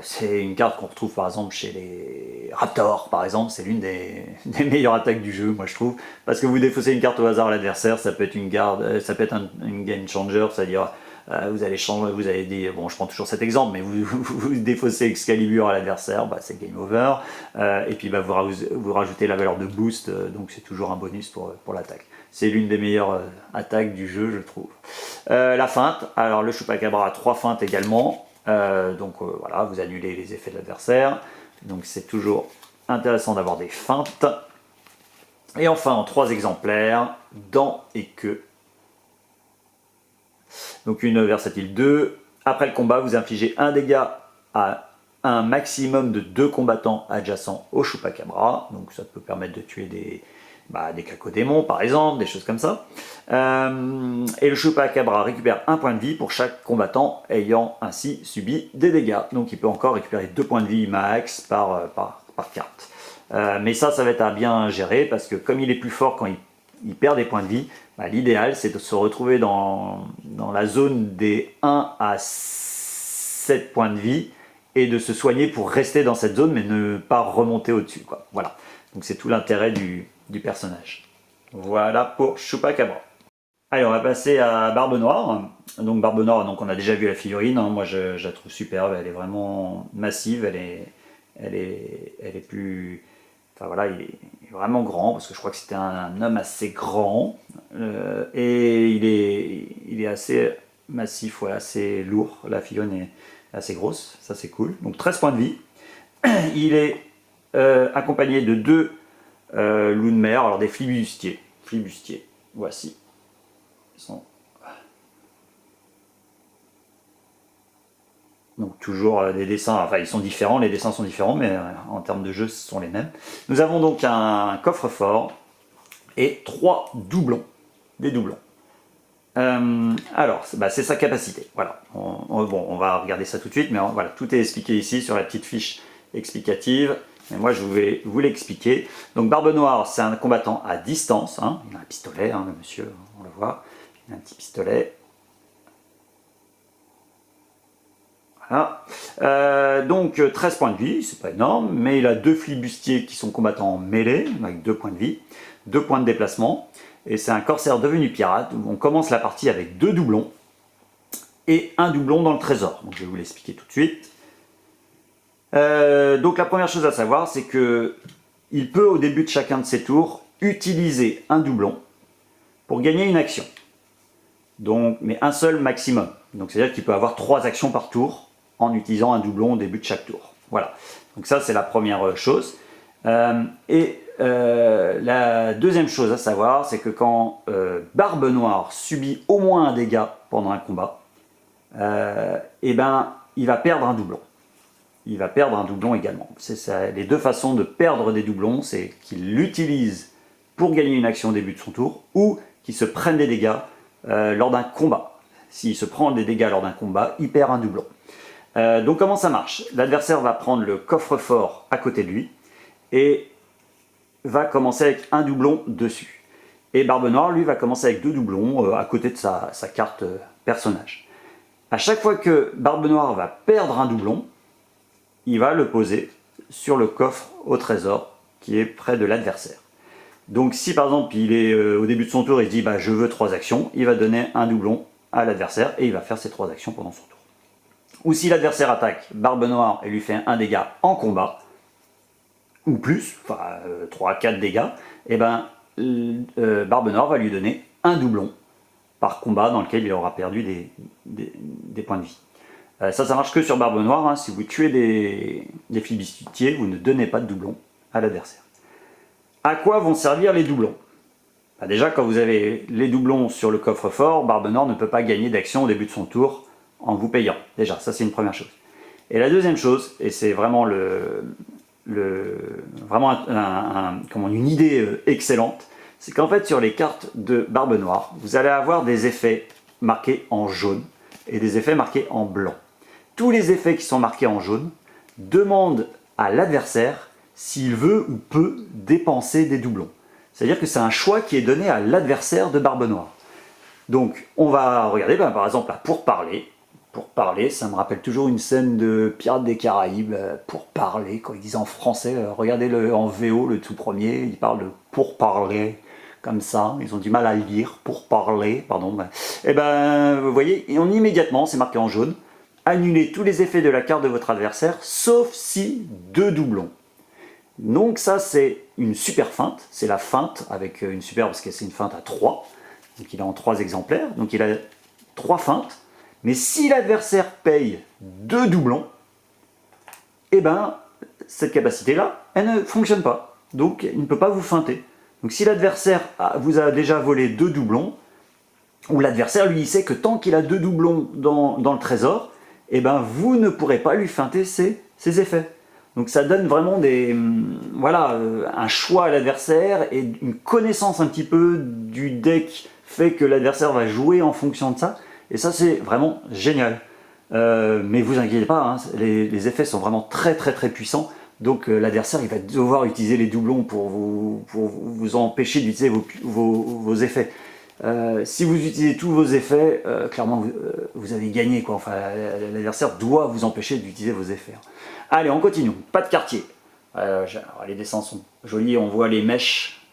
C'est une carte qu'on retrouve par exemple chez les Raptors, par exemple. C'est l'une des meilleures attaques du jeu, moi je trouve. Parce que vous défaussez une carte au hasard à l'adversaire, ça peut être une garde, ça peut être une game changer, c'est-à-dire vous allez changer, vous allez dire, bon, je prends toujours cet exemple, mais vous défaussez Excalibur à l'adversaire, bah, c'est game over. Et puis bah, vous rajoutez la valeur de boost, donc c'est toujours un bonus pour l'attaque. C'est l'une des meilleures attaques du jeu, je trouve. La feinte, alors le Chupacabra a 3 feintes également, donc voilà, vous annulez les effets de l'adversaire, donc c'est toujours intéressant d'avoir des feintes. Et enfin, en 3 exemplaires, dents et queue. Donc une versatile 2. Après le combat, vous infligez un dégât à un maximum de 2 combattants adjacents au Chupacabra, donc ça peut permettre de tuer des cacodémons par exemple, des choses comme ça. Et le Chupacabra récupère 1 point de vie pour chaque combattant ayant ainsi subi des dégâts. Donc il peut encore récupérer 2 points de vie max par carte. Mais ça va être à bien gérer parce que comme il est plus fort quand il perd des points de vie, bah, l'idéal c'est de se retrouver dans la zone des 1 à 7 points de vie et de se soigner pour rester dans cette zone mais ne pas remonter au-dessus. Voilà, donc c'est tout l'intérêt du personnage. Voilà pour Chupacabra. Allez, on va passer à Barbe Noire. Donc Barbe Noire, donc on a déjà vu la figurine, hein. Moi je la trouve superbe, elle est vraiment massive, elle est plus... Enfin voilà, il est vraiment grand, parce que je crois que c'était un homme assez grand, et il est assez massif, ouais, assez lourd, la figurine est assez grosse, ça c'est cool. Donc 13 points de vie. Il est accompagné de 2 loups de mer, alors des flibustiers, voici. Ils sont... Donc toujours des dessins, enfin ils sont différents, les dessins sont différents, mais en termes de jeu ce sont les mêmes. Nous avons donc un coffre-fort et 3 doublons, des doublons. Alors, c'est sa capacité, voilà. On va regarder ça tout de suite, mais voilà, tout est expliqué ici sur la petite fiche explicative. Mais moi je vais vous l'expliquer. Donc Barbe Noire, c'est un combattant à distance, hein. Il a un pistolet, hein, le monsieur, on le voit, il a un petit pistolet. Voilà. Donc 13 points de vie, c'est pas énorme, mais il a 2 flibustiers qui sont combattants en mêlée, avec 2 points de vie, 2 points de déplacement, et c'est un corsaire devenu pirate. On commence la partie avec 2 doublons, et un doublon dans le trésor. Donc je vais vous l'expliquer tout de suite. Donc la première chose à savoir, c'est que il peut au début de chacun de ses tours utiliser un doublon pour gagner une action. Donc, mais un seul maximum. Donc c'est-à-dire qu'il peut avoir 3 actions par tour en utilisant un doublon au début de chaque tour. Voilà. Donc ça c'est la première chose. La deuxième chose à savoir, c'est que quand Barbe Noire subit au moins un dégât pendant un combat, et ben il va perdre un doublon. Il va perdre un doublon également. C'est ça, les 2 façons de perdre des doublons, c'est qu'il l'utilise pour gagner une action au début de son tour, ou qui se prenne des dégâts lors d'un combat. S'il se prend des dégâts lors d'un combat, il perd un doublon. Donc comment ça marche? L'adversaire va prendre le coffre-fort à côté de lui et va commencer avec un doublon dessus. Et Barbe Noire, lui, va commencer avec 2 doublons à côté de sa carte personnage. À chaque fois que Barbe Noire va perdre un doublon, il va le poser sur le coffre au trésor qui est près de l'adversaire. Donc si par exemple il est au début de son tour, il se dit je veux 3 actions, il va donner un doublon à l'adversaire et il va faire ses 3 actions pendant son tour. Ou si l'adversaire attaque Barbe Noire et lui fait un dégât en combat, ou plus, enfin 3-4 dégâts, et Barbe Noire va lui donner un doublon par combat dans lequel il aura perdu des points de vie. Ça marche que sur Barbe Noire, hein. Si vous tuez des flibustiers, vous ne donnez pas de doublon à l'adversaire. À quoi vont servir les doublons? Déjà, quand vous avez les doublons sur le coffre-fort, Barbe Noire ne peut pas gagner d'action au début de son tour en vous payant. Déjà, ça c'est une première chose. Et la deuxième chose, et c'est vraiment une idée excellente, c'est qu'en fait sur les cartes de Barbe Noire, vous allez avoir des effets marqués en jaune et des effets marqués en blanc. Tous les effets qui sont marqués en jaune demandent à l'adversaire s'il veut ou peut dépenser des doublons. C'est-à-dire que c'est un choix qui est donné à l'adversaire de Barbe Noire. Donc on va regarder par exemple là, pour parler. Pour parler, ça me rappelle toujours une scène de Pirates des Caraïbes, pour parler, quand ils disent en français, regardez-le en VO, le tout premier, ils parlent de pour parler, comme ça, ils ont du mal à le lire, pour parler, pardon. Et vous voyez, immédiatement, c'est marqué en jaune, annulez tous les effets de la carte de votre adversaire, sauf si 2 doublons. Donc ça, c'est une super feinte, c'est la feinte, avec une super, parce que c'est une feinte à 3, donc il est en 3 exemplaires, donc il a 3 feintes. Mais si l'adversaire paye 2 doublons, cette capacité-là, elle ne fonctionne pas. Donc, il ne peut pas vous feinter. Donc, si l'adversaire vous a déjà volé 2 doublons, ou l'adversaire, lui, il sait que tant qu'il a 2 doublons dans le trésor, vous ne pourrez pas lui feinter ses effets. Donc, ça donne vraiment un choix à l'adversaire et une connaissance un petit peu du deck fait que l'adversaire va jouer en fonction de ça. Et ça, c'est vraiment génial. Mais vous inquiétez pas, hein, les effets sont vraiment très puissants. Donc l'adversaire, il va devoir utiliser les doublons pour vous empêcher d'utiliser vos effets. Si vous utilisez tous vos effets, clairement, vous avez gagné, quoi. Enfin, l'adversaire doit vous empêcher d'utiliser vos effets. Allez, on continue. Pas de quartier. Les dessins sont jolis. On voit les mèches.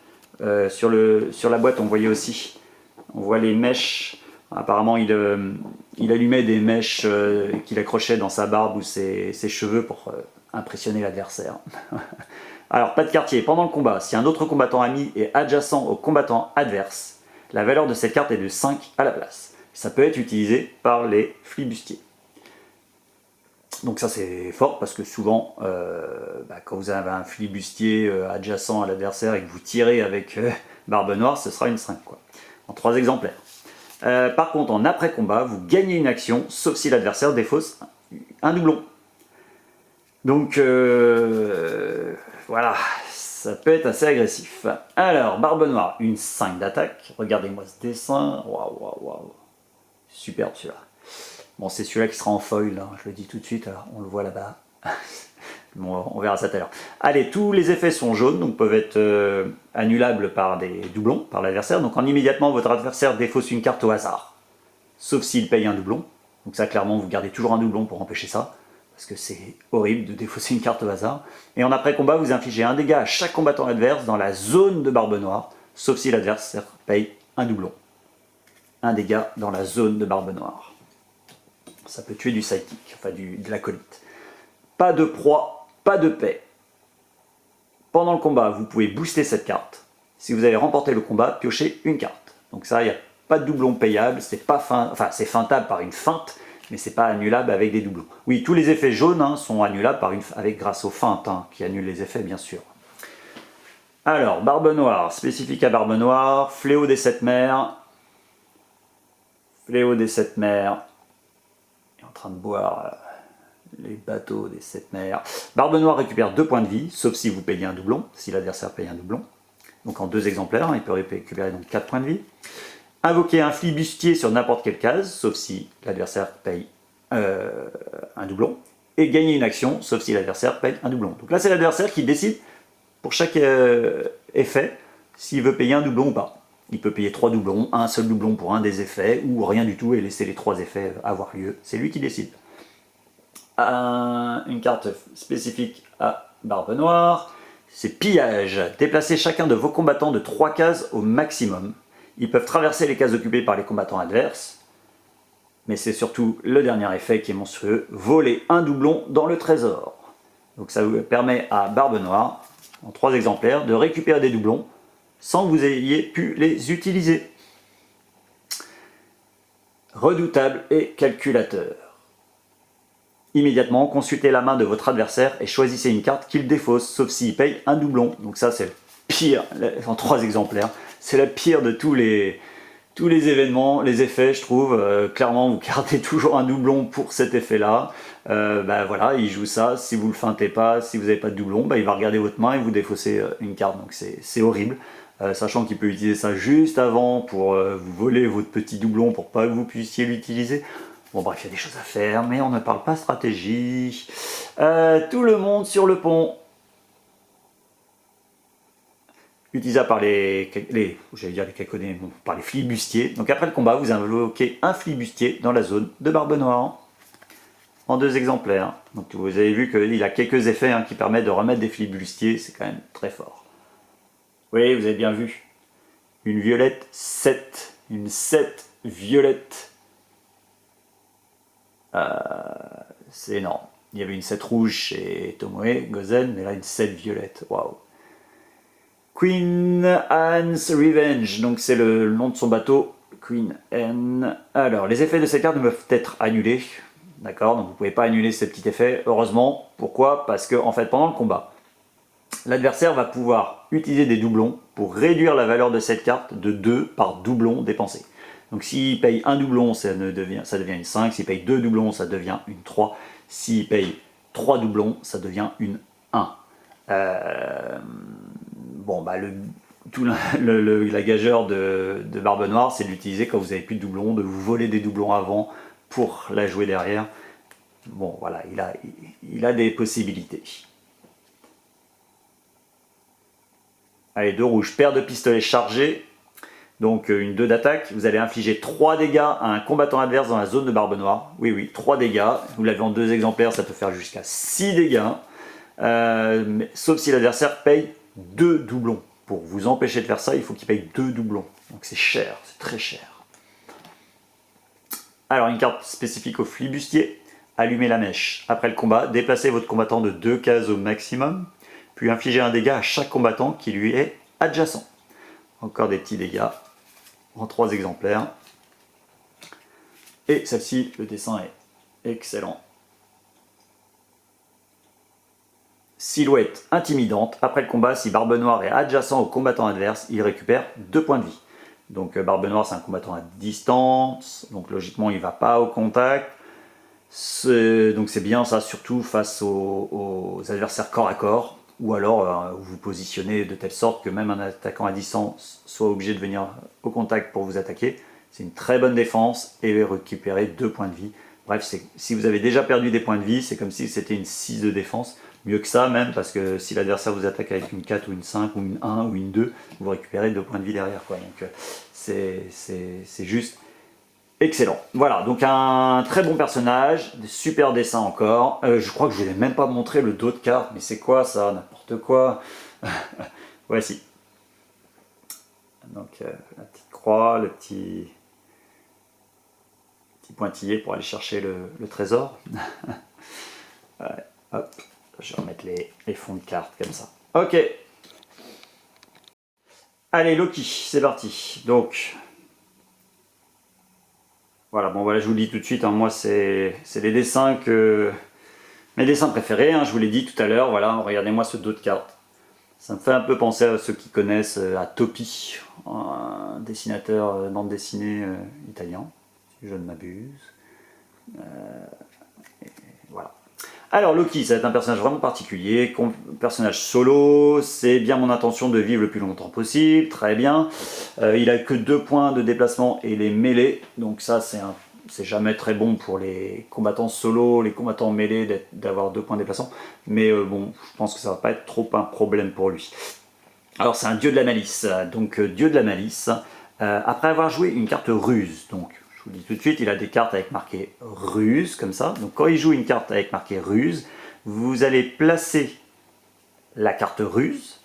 Sur la boîte, on voyait aussi. On voit les mèches. Apparemment, il allumait des mèches qu'il accrochait dans sa barbe ou ses cheveux pour impressionner l'adversaire. Alors, pas de quartier. Pendant le combat, si un autre combattant ami est adjacent au combattant adverse, la valeur de cette carte est de 5 à la place. Ça peut être utilisé par les flibustiers. Donc ça, c'est fort parce que souvent, quand vous avez un flibustier adjacent à l'adversaire et que vous tirez avec Barbe Noire, ce sera une 5, quoi. En 3 exemplaires. Par contre, en après-combat, vous gagnez une action, sauf si l'adversaire défausse un doublon. Donc, voilà, ça peut être assez agressif. Alors, Barbe Noire, une 5 d'attaque. Regardez-moi ce dessin. Waouh. Superbe celui-là. Bon, c'est celui-là qui sera en foil, hein, je le dis tout de suite, alors on le voit là-bas. Bon, on verra ça tout à l'heure. Allez, tous les effets sont jaunes, donc peuvent être annulables par des doublons, par l'adversaire. Donc immédiatement, votre adversaire défausse une carte au hasard, sauf s'il paye un doublon. Donc ça, clairement, vous gardez toujours un doublon pour empêcher ça, parce que c'est horrible de défausser une carte au hasard. Et en après-combat, vous infligez un dégât à chaque combattant adverse dans la zone de Barbe Noire, sauf si l'adversaire paye un doublon. Un dégât dans la zone de Barbe Noire. Ça peut tuer du sidekick, enfin de l'acolyte. Pas de proie. Pas de paix. Pendant le combat, vous pouvez booster cette carte. Si vous avez remporté le combat, piochez une carte. Donc ça, il n'y a pas de doublon payable, c'est feintable par une feinte, mais c'est pas annulable avec des doublons. Oui, tous les effets jaunes sont annulables grâce aux feintes, qui annulent les effets, bien sûr. Alors, Barbe Noire, spécifique à Barbe Noire, Fléau des 7 mers. Fléau des 7 mers. Il est en train de boire les bateaux des 7 mers. Barbe Noire récupère 2 points de vie, sauf si vous payez un doublon, si l'adversaire paye un doublon. donc en 2 exemplaires, il peut récupérer donc 4 points de vie. Invoquer un flibustier sur n'importe quelle case, sauf si l'adversaire paye un doublon. Et gagner une action, sauf si l'adversaire paye un doublon. Donc là, c'est l'adversaire qui décide, pour chaque effet, s'il veut payer un doublon ou pas. Il peut payer 3 doublons, un seul doublon pour un des effets, ou rien du tout et laisser les 3 effets avoir lieu. C'est lui qui décide. Une carte spécifique à Barbe Noire, c'est pillage. Déplacez chacun de vos combattants de 3 cases au maximum. Ils peuvent traverser les cases occupées par les combattants adverses. Mais c'est surtout le dernier effet qui est monstrueux, voler un doublon dans le trésor. Donc ça vous permet à Barbe Noire, en 3 exemplaires, de récupérer des doublons sans que vous ayez pu les utiliser. Redoutable et calculateur. Immédiatement, consultez la main de votre adversaire et choisissez une carte qu'il défausse, sauf s'il paye un doublon. Donc ça c'est le pire, en 3 exemplaires, c'est le pire de tous les événements, les effets je trouve. Clairement vous gardez toujours un doublon pour cet effet là. Voilà, il joue ça, si vous le feintez pas, si vous n'avez pas de doublon, il va regarder votre main et vous défausser une carte, donc c'est horrible. Sachant qu'il peut utiliser ça juste avant pour vous voler votre petit doublon pour pas que vous puissiez l'utiliser. Bon bref, il y a des choses à faire, mais on ne parle pas stratégie. Tout le monde sur le pont. Utilisé par par les flibustiers. Donc après le combat, vous invoquez un flibustier dans la zone de Barbe Noire. En 2 exemplaires. Donc vous avez vu qu'il a quelques effets qui permettent de remettre des flibustiers, c'est quand même très fort. Oui, vous avez bien vu. Une violette 7. Une 7 violette. C'est énorme. Il y avait une 7 rouge chez Tomoe Gozen, mais là une 7 violette. Waouh. Queen Anne's Revenge, donc c'est le nom de son bateau. Queen Anne. Alors, les effets de cette carte ne peuvent être annulés. D'accord, donc vous ne pouvez pas annuler ces petits effets. Heureusement. Pourquoi? Parce que, en fait, pendant le combat, l'adversaire va pouvoir utiliser des doublons pour réduire la valeur de cette carte de 2 par doublon dépensé. Donc s'il paye un doublon, ça devient une 5. S'il paye 2 doublons, ça devient une 3. S'il paye 3 doublons, ça devient une 1. La gageure de Barbe Noire, c'est d'utiliser quand vous n'avez plus de doublons, de vous voler des doublons avant pour la jouer derrière. Bon, voilà, il a des possibilités. Allez, 2 rouges, paire de pistolets chargés. Donc une 2 d'attaque, vous allez infliger 3 dégâts à un combattant adverse dans la zone de Barbe Noire. Oui, 3 dégâts. Vous l'avez en 2 exemplaires, ça peut faire jusqu'à 6 dégâts. Sauf si l'adversaire paye 2 doublons. Pour vous empêcher de faire ça, il faut qu'il paye 2 doublons. Donc c'est cher, c'est très cher. Alors une carte spécifique au flibustier. Allumez la mèche. Après le combat, déplacez votre combattant de 2 cases au maximum. Puis infligez un dégât à chaque combattant qui lui est adjacent. Encore des petits dégâts en 3 exemplaires. Et celle-ci, le dessin est excellent. Silhouette intimidante. Après le combat, si Barbe Noire est adjacent au combattant adverse, il récupère 2 points de vie. Donc Barbe Noire, c'est un combattant à distance. Donc logiquement, il ne va pas au contact. Donc c'est bien ça, surtout face aux adversaires corps à corps. Ou alors vous vous positionnez de telle sorte que même un attaquant à distance soit obligé de venir au contact pour vous attaquer. C'est une très bonne défense et récupérer 2 points de vie. Bref, si vous avez déjà perdu des points de vie, c'est comme si c'était une 6 de défense. Mieux que ça même, parce que si l'adversaire vous attaque avec une 4 ou une 5 ou une 1 ou une 2, vous récupérez 2 points de vie derrière. Donc c'est juste excellent. Voilà, donc un très bon personnage, des super dessins encore. Je crois que je ne vais même pas montrer le dos de carte, mais c'est quoi ça? N'importe quoi. Voici. Donc la petite croix, le petit pointillé pour aller chercher le trésor. Ouais, hop, je vais remettre les fonds de cartes comme ça. Ok. Allez, Loki, c'est parti. Donc, voilà, je vous le dis tout de suite, moi c'est les dessins mes dessins préférés, je vous l'ai dit tout à l'heure, voilà, regardez-moi ce dos de carte. Ça me fait un peu penser à ceux qui connaissent à Topi, un dessinateur bande dessinée italien, si je ne m'abuse. Voilà. Alors Loki, ça va être un personnage vraiment particulier, personnage solo, c'est bien mon intention de vivre le plus longtemps possible, très bien. Il a que 2 points de déplacement et les mêlées, donc ça c'est jamais très bon pour les combattants solo, les combattants mêlés d'avoir 2 points de déplacement, mais bon, je pense que ça va pas être trop un problème pour lui. Alors c'est un dieu de la malice, donc dieu de la malice, après avoir joué une carte ruse, donc je vous dis tout de suite, il a des cartes avec marqué ruse, comme ça. Donc quand il joue une carte avec marqué ruse, vous allez placer la carte ruse,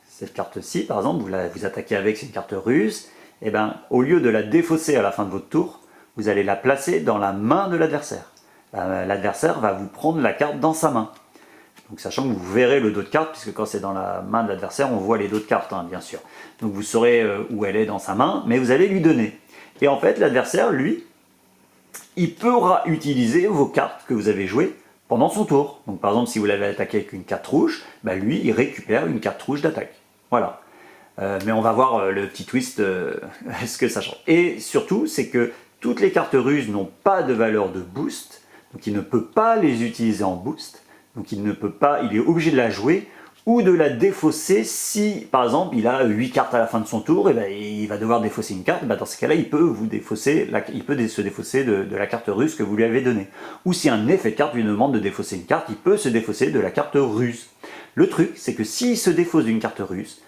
cette carte-ci par exemple, vous attaquez avec, c'est une carte ruse, et bien au lieu de la défausser à la fin de votre tour, vous allez la placer dans la main de l'adversaire. L'adversaire va vous prendre la carte dans sa main. Donc sachant que vous verrez le dos de carte, puisque quand c'est dans la main de l'adversaire, on voit les dos de carte, hein, bien sûr. Donc vous saurez où elle est dans sa main, mais vous allez lui donner. Et en fait, l'adversaire, lui, il pourra utiliser vos cartes que vous avez jouées pendant son tour. Donc par exemple, si vous l'avez attaqué avec une carte rouge, bah, lui, il récupère une carte rouge d'attaque. Voilà. Mais on va voir le petit twist, ce que ça change. Et surtout, c'est que toutes les cartes ruses n'ont pas de valeur de boost, donc il ne peut pas les utiliser en boost. Donc il ne peut pas, il est obligé de la jouer ou de la défausser si, par exemple, il a 8 cartes à la fin de son tour, et ben, il va devoir défausser une carte, ben, dans ce cas-là, il peut se défausser de la carte russe que vous lui avez donnée. Ou si un effet de carte lui demande de défausser une carte, il peut se défausser de la carte russe. Le truc, c'est que s'il se défausse d'une carte russe,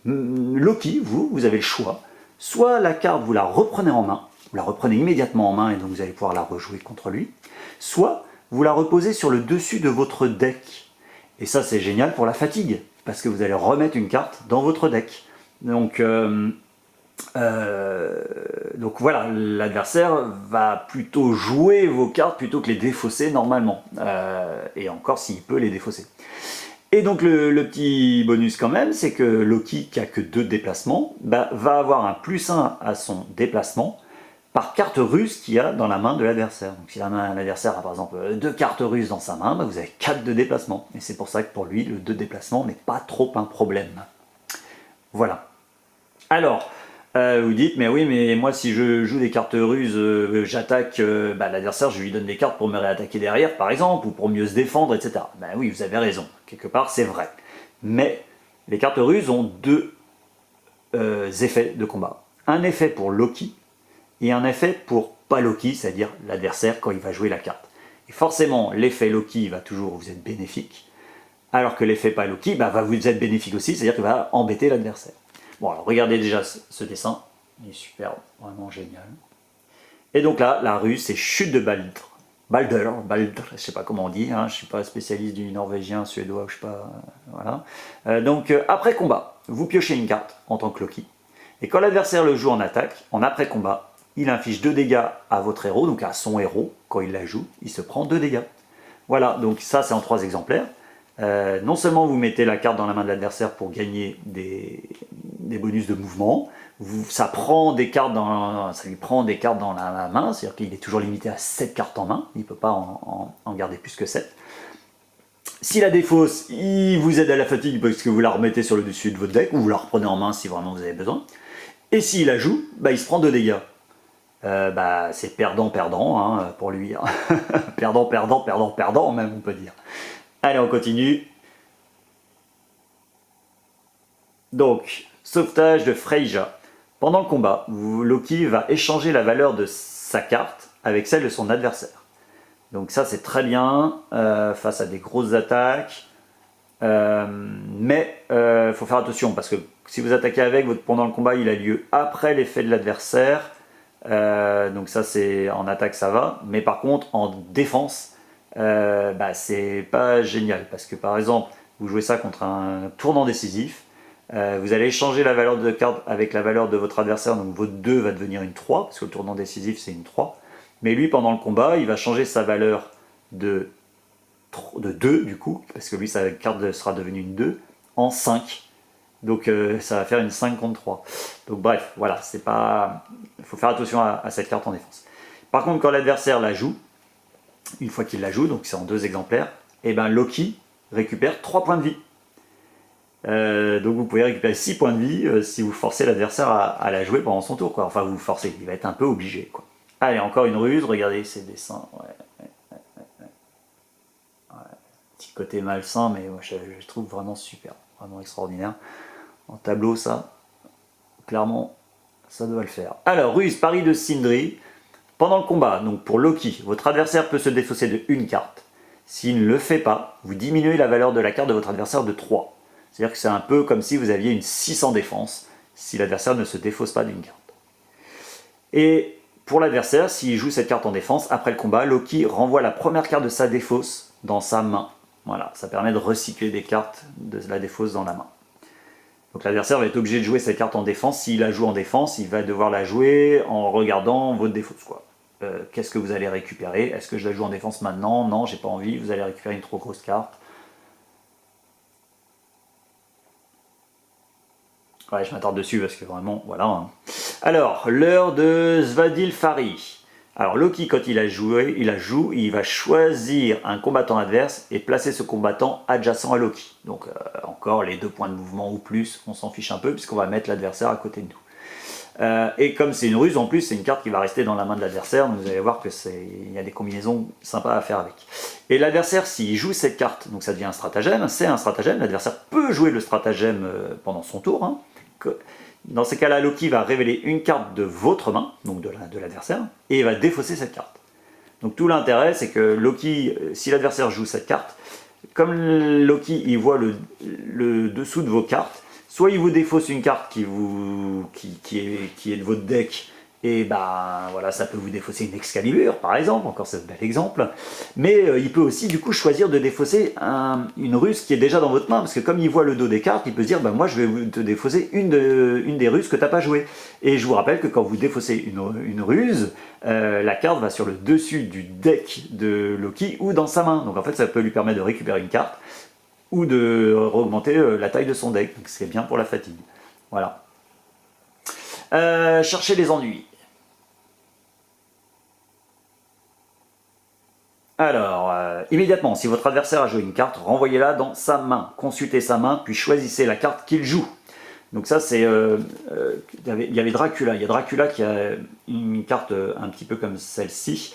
Loki, vous avez le choix. Soit la carte, vous la reprenez en main, vous la reprenez immédiatement en main, et donc vous allez pouvoir la rejouer contre lui. Soit vous la reposez sur le dessus de votre deck. Et ça, c'est génial pour la fatigue, parce que vous allez remettre une carte dans votre deck. Donc voilà, l'adversaire va plutôt jouer vos cartes plutôt que les défausser normalement. Et encore s'il peut les défausser. Et donc le petit bonus quand même, c'est que Loki, qui a que 2 déplacements, bah, va avoir un +1 à son déplacement par carte russe qu'il y a dans la main de l'adversaire. Donc si l'adversaire a par exemple 2 cartes russes dans sa main, bah vous avez 4 de déplacement. Et c'est pour ça que pour lui, le 2 déplacement n'est pas trop un problème. Voilà. Alors, vous dites, mais oui, mais moi si je joue des cartes russes, j'attaque l'adversaire, je lui donne des cartes pour me réattaquer derrière, par exemple, ou pour mieux se défendre, etc. Ben oui, vous avez raison. Quelque part, c'est vrai. Mais les cartes russes ont 2 effets de combat. Un effet pour Loki, et un effet pour pas Loki, c'est-à-dire l'adversaire quand il va jouer la carte. Et forcément, l'effet Loki va toujours vous être bénéfique, alors que l'effet pas Loki va vous être bénéfique aussi, c'est-à-dire qu'il va embêter l'adversaire. Bon, alors regardez déjà ce dessin, il est superbe, vraiment génial. Et donc là, la ruse, c'est chute de Baldur. Baldur, je sais pas comment on dit, hein, je suis pas spécialiste du norvégien, suédois, je sais pas, voilà. Donc après combat, vous piochez une carte en tant que Loki, et quand l'adversaire le joue en attaque, en après combat, il inflige 2 dégâts à votre héros, donc à son héros, quand il la joue, il se prend 2 dégâts. Voilà, donc ça c'est en 3 exemplaires. Non seulement vous mettez la carte dans la main de l'adversaire pour gagner des bonus de mouvement, ça lui prend des cartes dans la main, c'est-à-dire qu'il est toujours limité à 7 cartes en main, il ne peut pas en garder plus que 7. S'il la défausse, il vous aide à la fatigue parce que vous la remettez sur le dessus de votre deck, ou vous la reprenez en main si vraiment vous avez besoin. Et s'il la joue, il se prend 2 dégâts. C'est perdant-perdant hein, pour lui. Perdant-perdant-perdant-perdant même, on peut dire. Allez, on continue. Donc, sauvetage de Freyja. Pendant le combat, Loki va échanger la valeur de sa carte avec celle de son adversaire. Donc ça, c'est très bien face à des grosses attaques. Mais il faut faire attention, parce que si vous attaquez avec, pendant le combat, il a lieu après l'effet de l'adversaire. Donc ça, c'est en attaque, ça va. Mais par contre, en défense, c'est pas génial, parce que par exemple vous jouez ça contre un tournant décisif, vous allez échanger la valeur de carte avec la valeur de votre adversaire, donc votre 2 va devenir une 3, parce que le tournant décisif c'est une 3, mais lui pendant le combat il va changer sa valeur de 2 du coup, parce que lui sa carte sera devenue une 2, en 5. Donc ça va faire une 5 contre 3. Donc bref, voilà, c'est pas... il faut faire attention à cette carte en défense. Par contre, quand l'adversaire la joue, une fois qu'il la joue, donc c'est en 2 exemplaires, et Loki récupère 3 points de vie. Donc vous pouvez récupérer 6 points de vie si vous forcez l'adversaire à la jouer pendant son tour, quoi. Enfin, vous forcez, il va être un peu obligé, quoi. Allez, encore une ruse, regardez ces dessins. Ouais. petit côté malsain, mais moi, je trouve vraiment super, vraiment extraordinaire. En tableau, ça, clairement, ça doit le faire. Alors, ruse, pari de Sindri. Pendant le combat, donc pour Loki, votre adversaire peut se défausser de une carte. S'il ne le fait pas, vous diminuez la valeur de la carte de votre adversaire de 3. C'est-à-dire que c'est un peu comme si vous aviez une 6 en défense, si l'adversaire ne se défausse pas d'une carte. Et pour l'adversaire, s'il joue cette carte en défense, après le combat, Loki renvoie la première carte de sa défausse dans sa main. Voilà, ça permet de recycler des cartes de la défausse dans la main. Donc l'adversaire va être obligé de jouer cette carte en défense. S'il la joue en défense, il va devoir la jouer en regardant votre défausse, quoi. Qu'est-ce que vous allez récupérer? Est-ce que je la joue en défense maintenant? Non, j'ai pas envie, vous allez récupérer une trop grosse carte. Ouais, je m'attarde dessus parce que vraiment, voilà. Hein. Alors, l'heure de Svadilfari. Alors Loki, quand il joue, il va choisir un combattant adverse et placer ce combattant adjacent à Loki. Donc encore les 2 points de mouvement ou plus, on s'en fiche un peu puisqu'on va mettre l'adversaire à côté de nous. Et comme c'est une ruse, en plus, c'est une carte qui va rester dans la main de l'adversaire. Vous allez voir qu'il y a des combinaisons sympas à faire avec. Et l'adversaire, s'il joue cette carte, donc ça devient un stratagème, c'est un stratagème. L'adversaire peut jouer le stratagème pendant son tour. Hein. Dans ces cas-là, Loki va révéler une carte de votre main, donc de l'adversaire, et il va défausser cette carte. Donc tout l'intérêt, c'est que Loki, si l'adversaire joue cette carte, comme Loki il voit le dessous de vos cartes, soit il vous défausse une carte qui est de votre deck, et bah voilà, ça peut vous défausser une Excalibur par exemple, encore c'est un bel exemple, mais il peut aussi du coup choisir de défausser une ruse qui est déjà dans votre main, parce que comme il voit le dos des cartes, il peut se dire bah moi je vais te défausser une des ruses que tu n'as pas joué. Et je vous rappelle que quand vous défaussez une ruse, la carte va sur le dessus du deck de Loki ou dans sa main, donc en fait ça peut lui permettre de récupérer une carte ou de augmenter la taille de son deck, donc c'est bien pour la fatigue. Voilà. Chercher les ennuis. Alors, immédiatement, si votre adversaire a joué une carte, renvoyez-la dans sa main. Consultez sa main, puis choisissez la carte qu'il joue. Donc ça, c'est... il y avait Dracula. Il y a Dracula qui a une carte un petit peu comme celle-ci,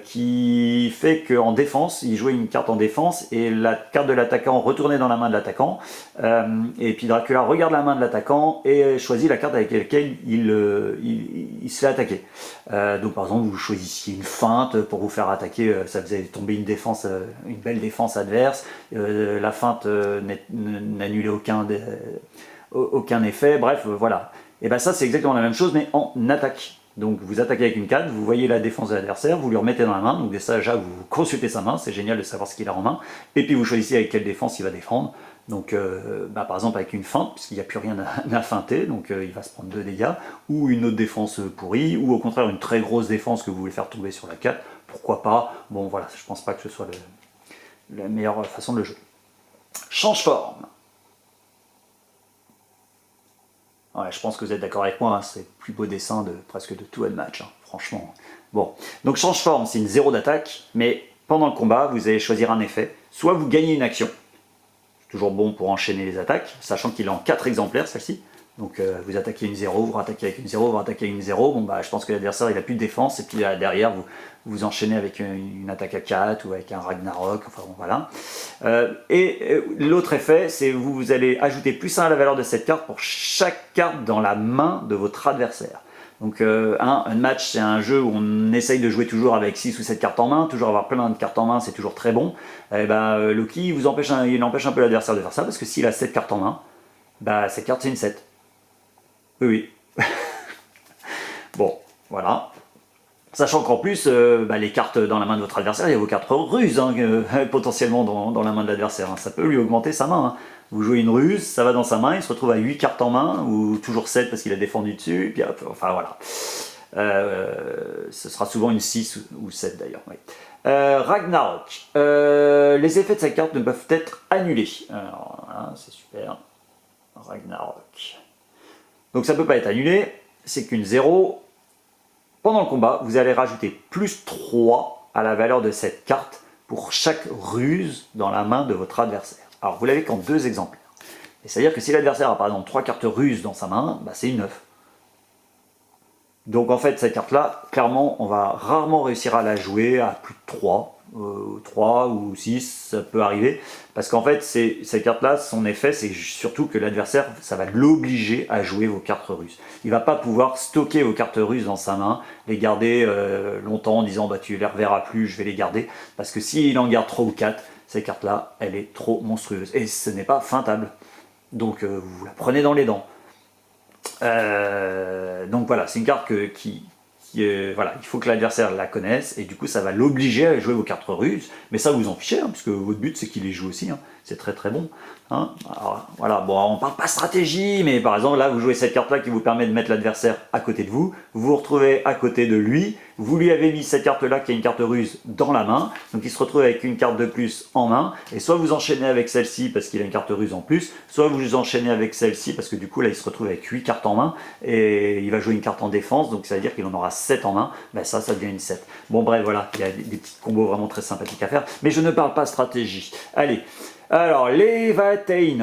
qui fait qu'en défense, il jouait une carte en défense, et la carte de l'attaquant retournait dans la main de l'attaquant. Et puis Dracula regarde la main de l'attaquant et choisit la carte avec laquelle il se fait attaquer. Donc par exemple, vous choisissiez une feinte pour vous faire attaquer, ça faisait tomber une défense, une belle défense adverse. La feinte n'annulait aucun effet, bref, voilà. Et bien ça, c'est exactement la même chose, mais en attaque. Donc vous attaquez avec une carte, vous voyez la défense de l'adversaire, vous lui remettez dans la main, donc déjà vous consultez sa main, c'est génial de savoir ce qu'il a en main, et puis vous choisissez avec quelle défense il va défendre. Donc par exemple avec une feinte, puisqu'il n'y a plus rien à feinter, donc il va se prendre 2 dégâts, ou une autre défense pourrie, ou au contraire une très grosse défense que vous voulez faire tomber sur la carte, pourquoi pas, bon voilà, je pense pas que ce soit la meilleure façon de le jouer. Change forme. Ouais, je pense que vous êtes d'accord avec moi, hein, c'est le plus beau dessin de presque de tout un match, hein, franchement. Bon, donc change forme, c'est une 0 d'attaque, mais pendant le combat, vous allez choisir un effet. Soit vous gagnez une action, c'est toujours bon pour enchaîner les attaques, sachant qu'il est en 4 exemplaires celle-ci. Donc vous attaquez une 0, vous rattaquez avec une 0, vous rattaquez une 0, bon bah je pense que l'adversaire il a plus de défense, et puis derrière vous enchaînez avec une attaque à 4 ou avec un Ragnarok, enfin bon voilà. L'autre effet, c'est vous allez ajouter +1 à la valeur de cette carte pour chaque carte dans la main de votre adversaire. Donc un match, c'est un jeu où on essaye de jouer toujours avec 6 ou 7 cartes en main, toujours avoir plein de cartes en main, c'est toujours très bon. Et ben, Loki il empêche un peu l'adversaire de faire ça, parce que s'il a 7 cartes en main, bah cette carte c'est une 7. Oui, oui. Bon, voilà. Sachant qu'en plus, les cartes dans la main de votre adversaire, il y a vos cartes ruses, hein, potentiellement dans la main de l'adversaire. Hein. Ça peut lui augmenter sa main. Hein. Vous jouez une ruse, ça va dans sa main, il se retrouve à 8 cartes en main, ou toujours 7 parce qu'il a défendu dessus, et puis hop, enfin voilà. Ce sera souvent une 6 ou 7 d'ailleurs. Oui. Ragnarok. Les effets de cette carte ne peuvent être annulés. Alors, voilà, c'est super. Ragnarok. Donc ça ne peut pas être annulé, c'est qu'une 0. Pendant le combat, vous allez rajouter +3 à la valeur de cette carte pour chaque ruse dans la main de votre adversaire. Alors vous l'avez qu'en 2 exemplaires. C'est-à-dire que si l'adversaire a par exemple 3 cartes ruses dans sa main, bah, c'est une 9. Donc en fait cette carte-là, clairement, on va rarement réussir à la jouer à plus de 3. 3 ou 6, ça peut arriver. Parce qu'en fait, ces cartes-là, son effet, c'est surtout que l'adversaire, ça va l'obliger à jouer vos cartes ruses. Il va pas pouvoir stocker vos cartes ruses dans sa main, les garder longtemps en disant bah, tu les reverras plus, je vais les garder. Parce que s'il en garde 3 ou 4, ces cartes-là, elle est trop monstrueuse. Et ce n'est pas feintable. Donc vous la prenez dans les dents. Donc voilà, c'est une carte voilà, il faut que l'adversaire la connaisse et du coup ça va l'obliger à jouer vos cartes ruses, mais ça vous en fichez, hein, puisque votre but c'est qu'il les joue aussi, hein. C'est très très bon. Hein. Alors, voilà, bon, on parle pas stratégie, mais par exemple là vous jouez cette carte là qui vous permet de mettre l'adversaire à côté de vous, vous vous retrouvez à côté de lui, vous lui avez mis cette carte là qui est une carte ruse dans la main, donc il se retrouve avec une carte de plus en main, et soit vous enchaînez avec celle-ci parce qu'il a une carte ruse en plus, soit vous enchaînez avec celle-ci parce que du coup là il se retrouve avec 8 cartes en main, et il va jouer une carte en défense, donc ça veut dire qu'il en aura 7 en main, ben ça devient une 7. Bon bref voilà, il y a des petits combos vraiment très sympathiques à faire, mais je ne parle pas stratégie. Allez, alors Levatein,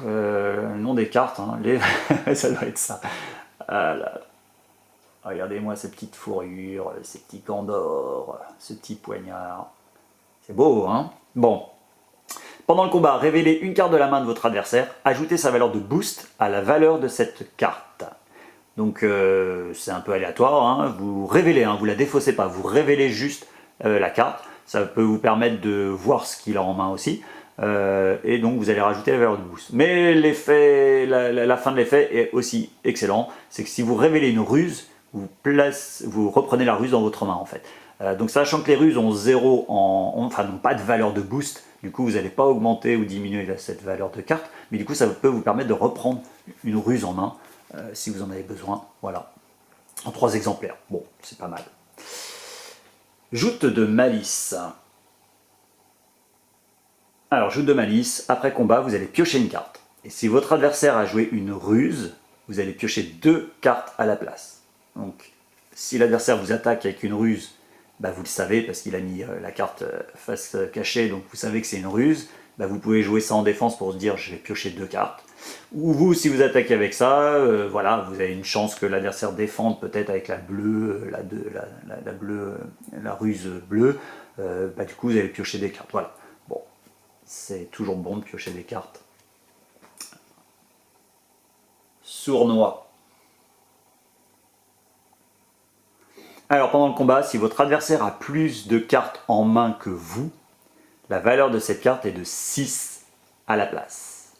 le nom des cartes, hein, ça doit être ça. Regardez-moi ces petites fourrures, ces petits gants d'or, ce petit poignard. C'est beau, hein? Bon. Pendant le combat, révélez une carte de la main de votre adversaire, ajoutez sa valeur de boost à la valeur de cette carte. Donc c'est un peu aléatoire, hein. Vous révélez, hein, vous la défaussez pas, vous révélez juste la carte. Ça peut vous permettre de voir ce qu'il a en main aussi. Et donc vous allez rajouter la valeur de boost. Mais l'effet, la fin de l'effet est aussi excellent. C'est que si vous révélez une ruse, vous reprenez la ruse dans votre main en fait. Donc sachant que les ruses ont 0 enfin n'ont pas de valeur de boost, du coup vous n'allez pas augmenter ou diminuer cette valeur de carte, mais du coup ça peut vous permettre de reprendre une ruse en main si vous en avez besoin. Voilà. En 3 exemplaires. Bon, c'est pas mal. Joute de malice. Alors, joute de malice, après combat, vous allez piocher une carte. Et si votre adversaire a joué une ruse, vous allez piocher 2 cartes à la place. Donc, si l'adversaire vous attaque avec une ruse, bah, vous le savez parce qu'il a mis la carte face cachée, donc vous savez que c'est une ruse. Bah, vous pouvez jouer ça en défense pour se dire je vais piocher 2 cartes. Ou vous, si vous attaquez avec ça, voilà, vous avez une chance que l'adversaire défende peut-être avec la bleue, la ruse bleue. Bah, du coup, vous allez piocher des cartes. Voilà. Bon. C'est toujours bon de piocher des cartes. Sournois. Alors pendant le combat, si votre adversaire a plus de cartes en main que vous, la valeur de cette carte est de 6 à la place.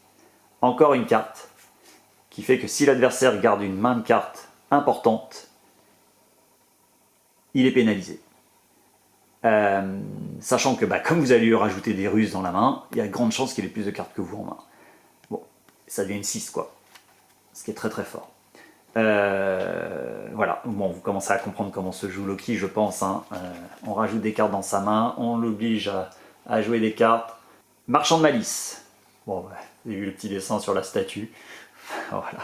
Encore une carte qui fait que si l'adversaire garde une main de cartes importante, il est pénalisé. Sachant que comme vous allez lui rajouter des ruses dans la main, il y a de grandes chances qu'il ait plus de cartes que vous en main. Bon, ça devient une 6 quoi, ce qui est très très fort. Voilà, bon, vous commencez à comprendre comment se joue Loki, je pense. Hein. On rajoute des cartes dans sa main, on l'oblige à jouer des cartes. Marchand de malice. Bon, vous avez vu le petit dessin sur la statue. Voilà.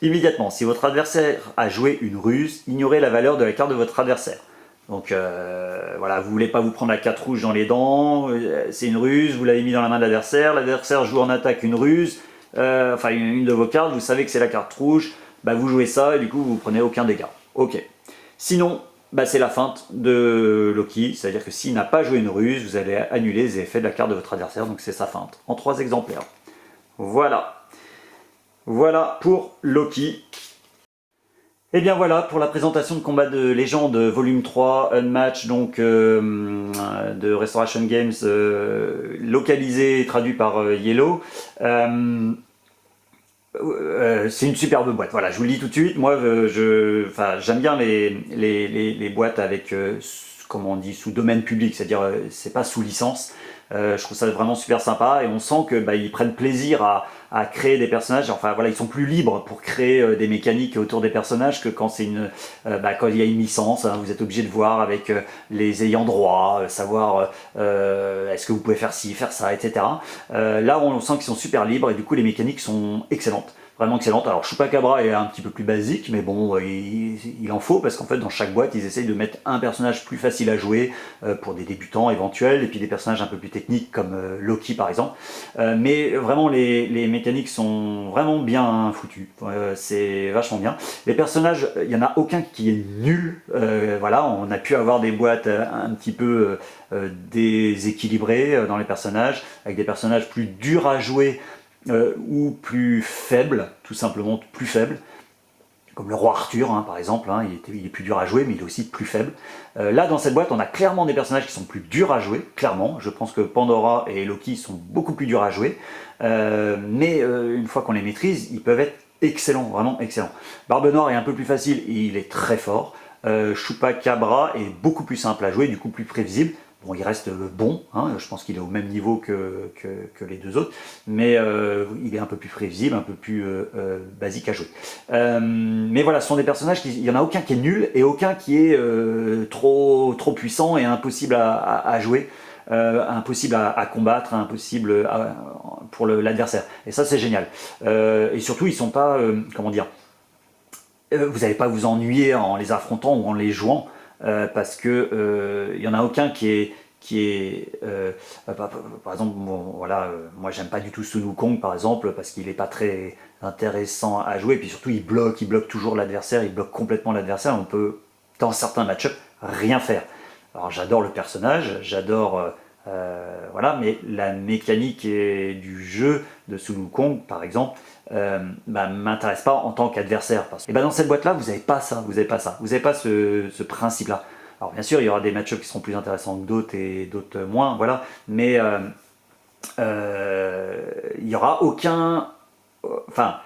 Immédiatement, si votre adversaire a joué une ruse, ignorez la valeur de la carte de votre adversaire. Donc voilà, vous voulez pas vous prendre la carte rouge dans les dents, c'est une ruse, vous l'avez mis dans la main de l'adversaire joue en attaque une ruse, enfin une de vos cartes, vous savez que c'est la carte rouge, bah, vous jouez ça et du coup vous prenez aucun dégât. Ok. Sinon, bah, c'est la feinte de Loki, c'est-à-dire que s'il n'a pas joué une ruse, vous allez annuler les effets de la carte de votre adversaire, donc c'est sa feinte, en 3 exemplaires. Voilà. Voilà pour Loki. Et bien voilà pour la présentation de Combat de Légende volume 3 Unmatch donc de Restoration Games localisé et traduit par Yellow. C'est une superbe boîte, voilà, je vous le dis tout de suite. Moi j'aime bien les boîtes avec comment on dit, sous domaine public, c'est-à-dire c'est pas sous licence. Je trouve ça vraiment super sympa et on sent que ils prennent plaisir à créer des personnages. Enfin voilà, ils sont plus libres pour créer des mécaniques autour des personnages que quand c'est quand il y a une licence. Hein, vous êtes obligé de voir avec les ayants droit, savoir est-ce que vous pouvez faire ci, faire ça, etc. Là on sent qu'ils sont super libres et du coup les mécaniques sont excellentes. vraiment excellente. Alors Chupacabra est un petit peu plus basique, mais bon, il en faut, parce qu'en fait dans chaque boîte ils essayent de mettre un personnage plus facile à jouer pour des débutants éventuels, et puis des personnages un peu plus techniques comme Loki par exemple. Mais vraiment les mécaniques sont vraiment bien foutues, c'est vachement bien. Les personnages, il n'y en a aucun qui est nul, voilà, on a pu avoir des boîtes un petit peu déséquilibrées dans les personnages, avec des personnages plus durs à jouer, ou plus faible, tout simplement plus faible, comme le roi Arthur hein, par exemple, hein, il est plus dur à jouer mais il est aussi plus faible. Là dans cette boîte on a clairement des personnages qui sont plus durs à jouer, clairement, je pense que Pandora et Loki sont beaucoup plus durs à jouer, mais une fois qu'on les maîtrise, ils peuvent être excellents, vraiment excellents. Barbe Noire est un peu plus facile et il est très fort. Chupacabra est beaucoup plus simple à jouer, du coup plus prévisible. Bon, il reste bon, hein, je pense qu'il est au même niveau que les deux autres, mais il est un peu plus prévisible, un peu plus basique à jouer. Mais voilà, ce sont des personnages, il n'y en a aucun qui est nul et aucun qui est trop puissant et impossible à jouer, impossible à combattre, impossible pour l'adversaire. Et ça, c'est génial. Et surtout, ils sont pas, comment dire, vous n'allez pas vous ennuyer en les affrontant ou en les jouant, parce que il y en a aucun qui est par exemple, bon, voilà, moi j'aime pas du tout Sun Wukong par exemple, parce qu'il est pas très intéressant à jouer, et puis surtout il bloque toujours l'adversaire, il bloque complètement l'adversaire, on peut dans certains match-up rien faire. Alors j'adore le personnage, j'adore voilà, mais la mécanique du jeu de Sun Wukong par exemple m'intéresse pas en tant qu'adversaire. Et dans cette boîte là vous n'avez pas ça, vous n'avez pas ce principe là. Alors bien sûr il y aura des match-ups qui seront plus intéressants que d'autres et d'autres moins, voilà, mais il n'y aura aucun, enfin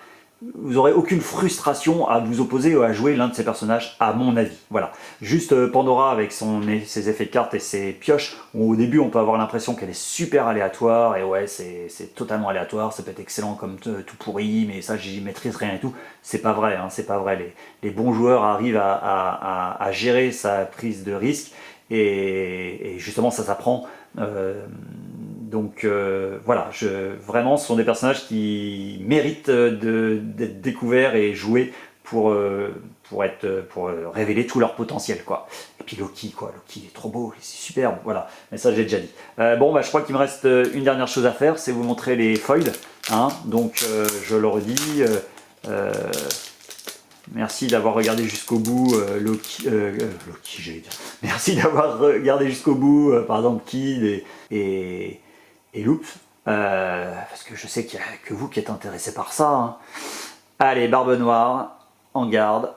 vous aurez aucune frustration à vous opposer ou à jouer l'un de ces personnages, à mon avis. Voilà. Juste Pandora avec ses effets de cartes et ses pioches, où au début on peut avoir l'impression qu'elle est super aléatoire, et ouais, c'est totalement aléatoire, ça peut être excellent comme tout pourri, mais ça j'y maîtrise rien et tout. C'est pas vrai, hein, c'est pas vrai. Les bons joueurs arrivent à gérer sa prise de risque, et justement ça s'apprend. Donc voilà, vraiment ce sont des personnages qui méritent d'être découverts et joués pour révéler tout leur potentiel, quoi. Et puis Loki, quoi, Loki il est trop beau, c'est superbe, voilà, mais ça j'ai déjà dit. Bon, je crois qu'il me reste une dernière chose à faire, c'est vous montrer les foils, hein. Donc je le redis, merci d'avoir regardé jusqu'au bout, Loki, j'allais dire. Merci d'avoir regardé jusqu'au bout, par exemple Kid et Loop, parce que je sais qu'il n'y a que vous qui êtes intéressé par ça, hein. Allez, Barbe Noire, en garde.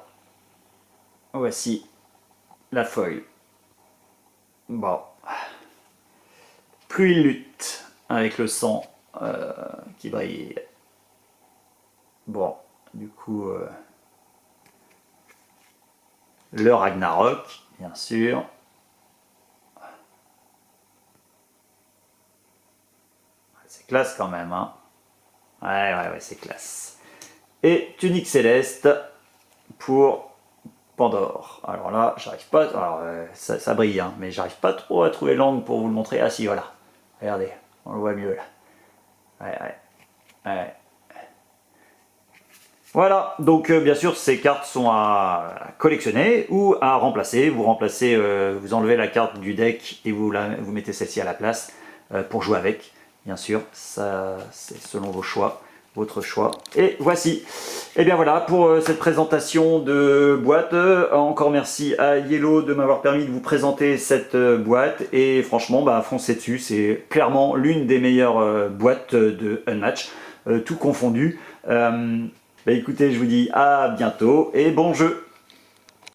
Voici la foil. Bon. Plus il lutte avec le sang qui brille. Bon, du coup, le Ragnarok, bien sûr. C'est classe quand même, hein. Ouais, c'est classe. Et tunique céleste pour Pandore. Alors là, j'arrive pas. Alors, ça brille, hein, mais j'arrive pas trop à trouver l'angle pour vous le montrer. Ah si, voilà. Regardez, on le voit mieux là. Ouais. Voilà, donc bien sûr ces cartes sont à collectionner ou à remplacer. Vous remplacez, vous enlevez la carte du deck et vous mettez celle-ci à la place pour jouer avec. Bien sûr, ça c'est selon vos choix, votre choix. Et voici. Et bien voilà pour cette présentation de boîte. Encore merci à Yellow de m'avoir permis de vous présenter cette boîte. Et franchement, foncez dessus. C'est clairement l'une des meilleures boîtes de Unmatch, tout confondu. Écoutez, je vous dis à bientôt et bon jeu!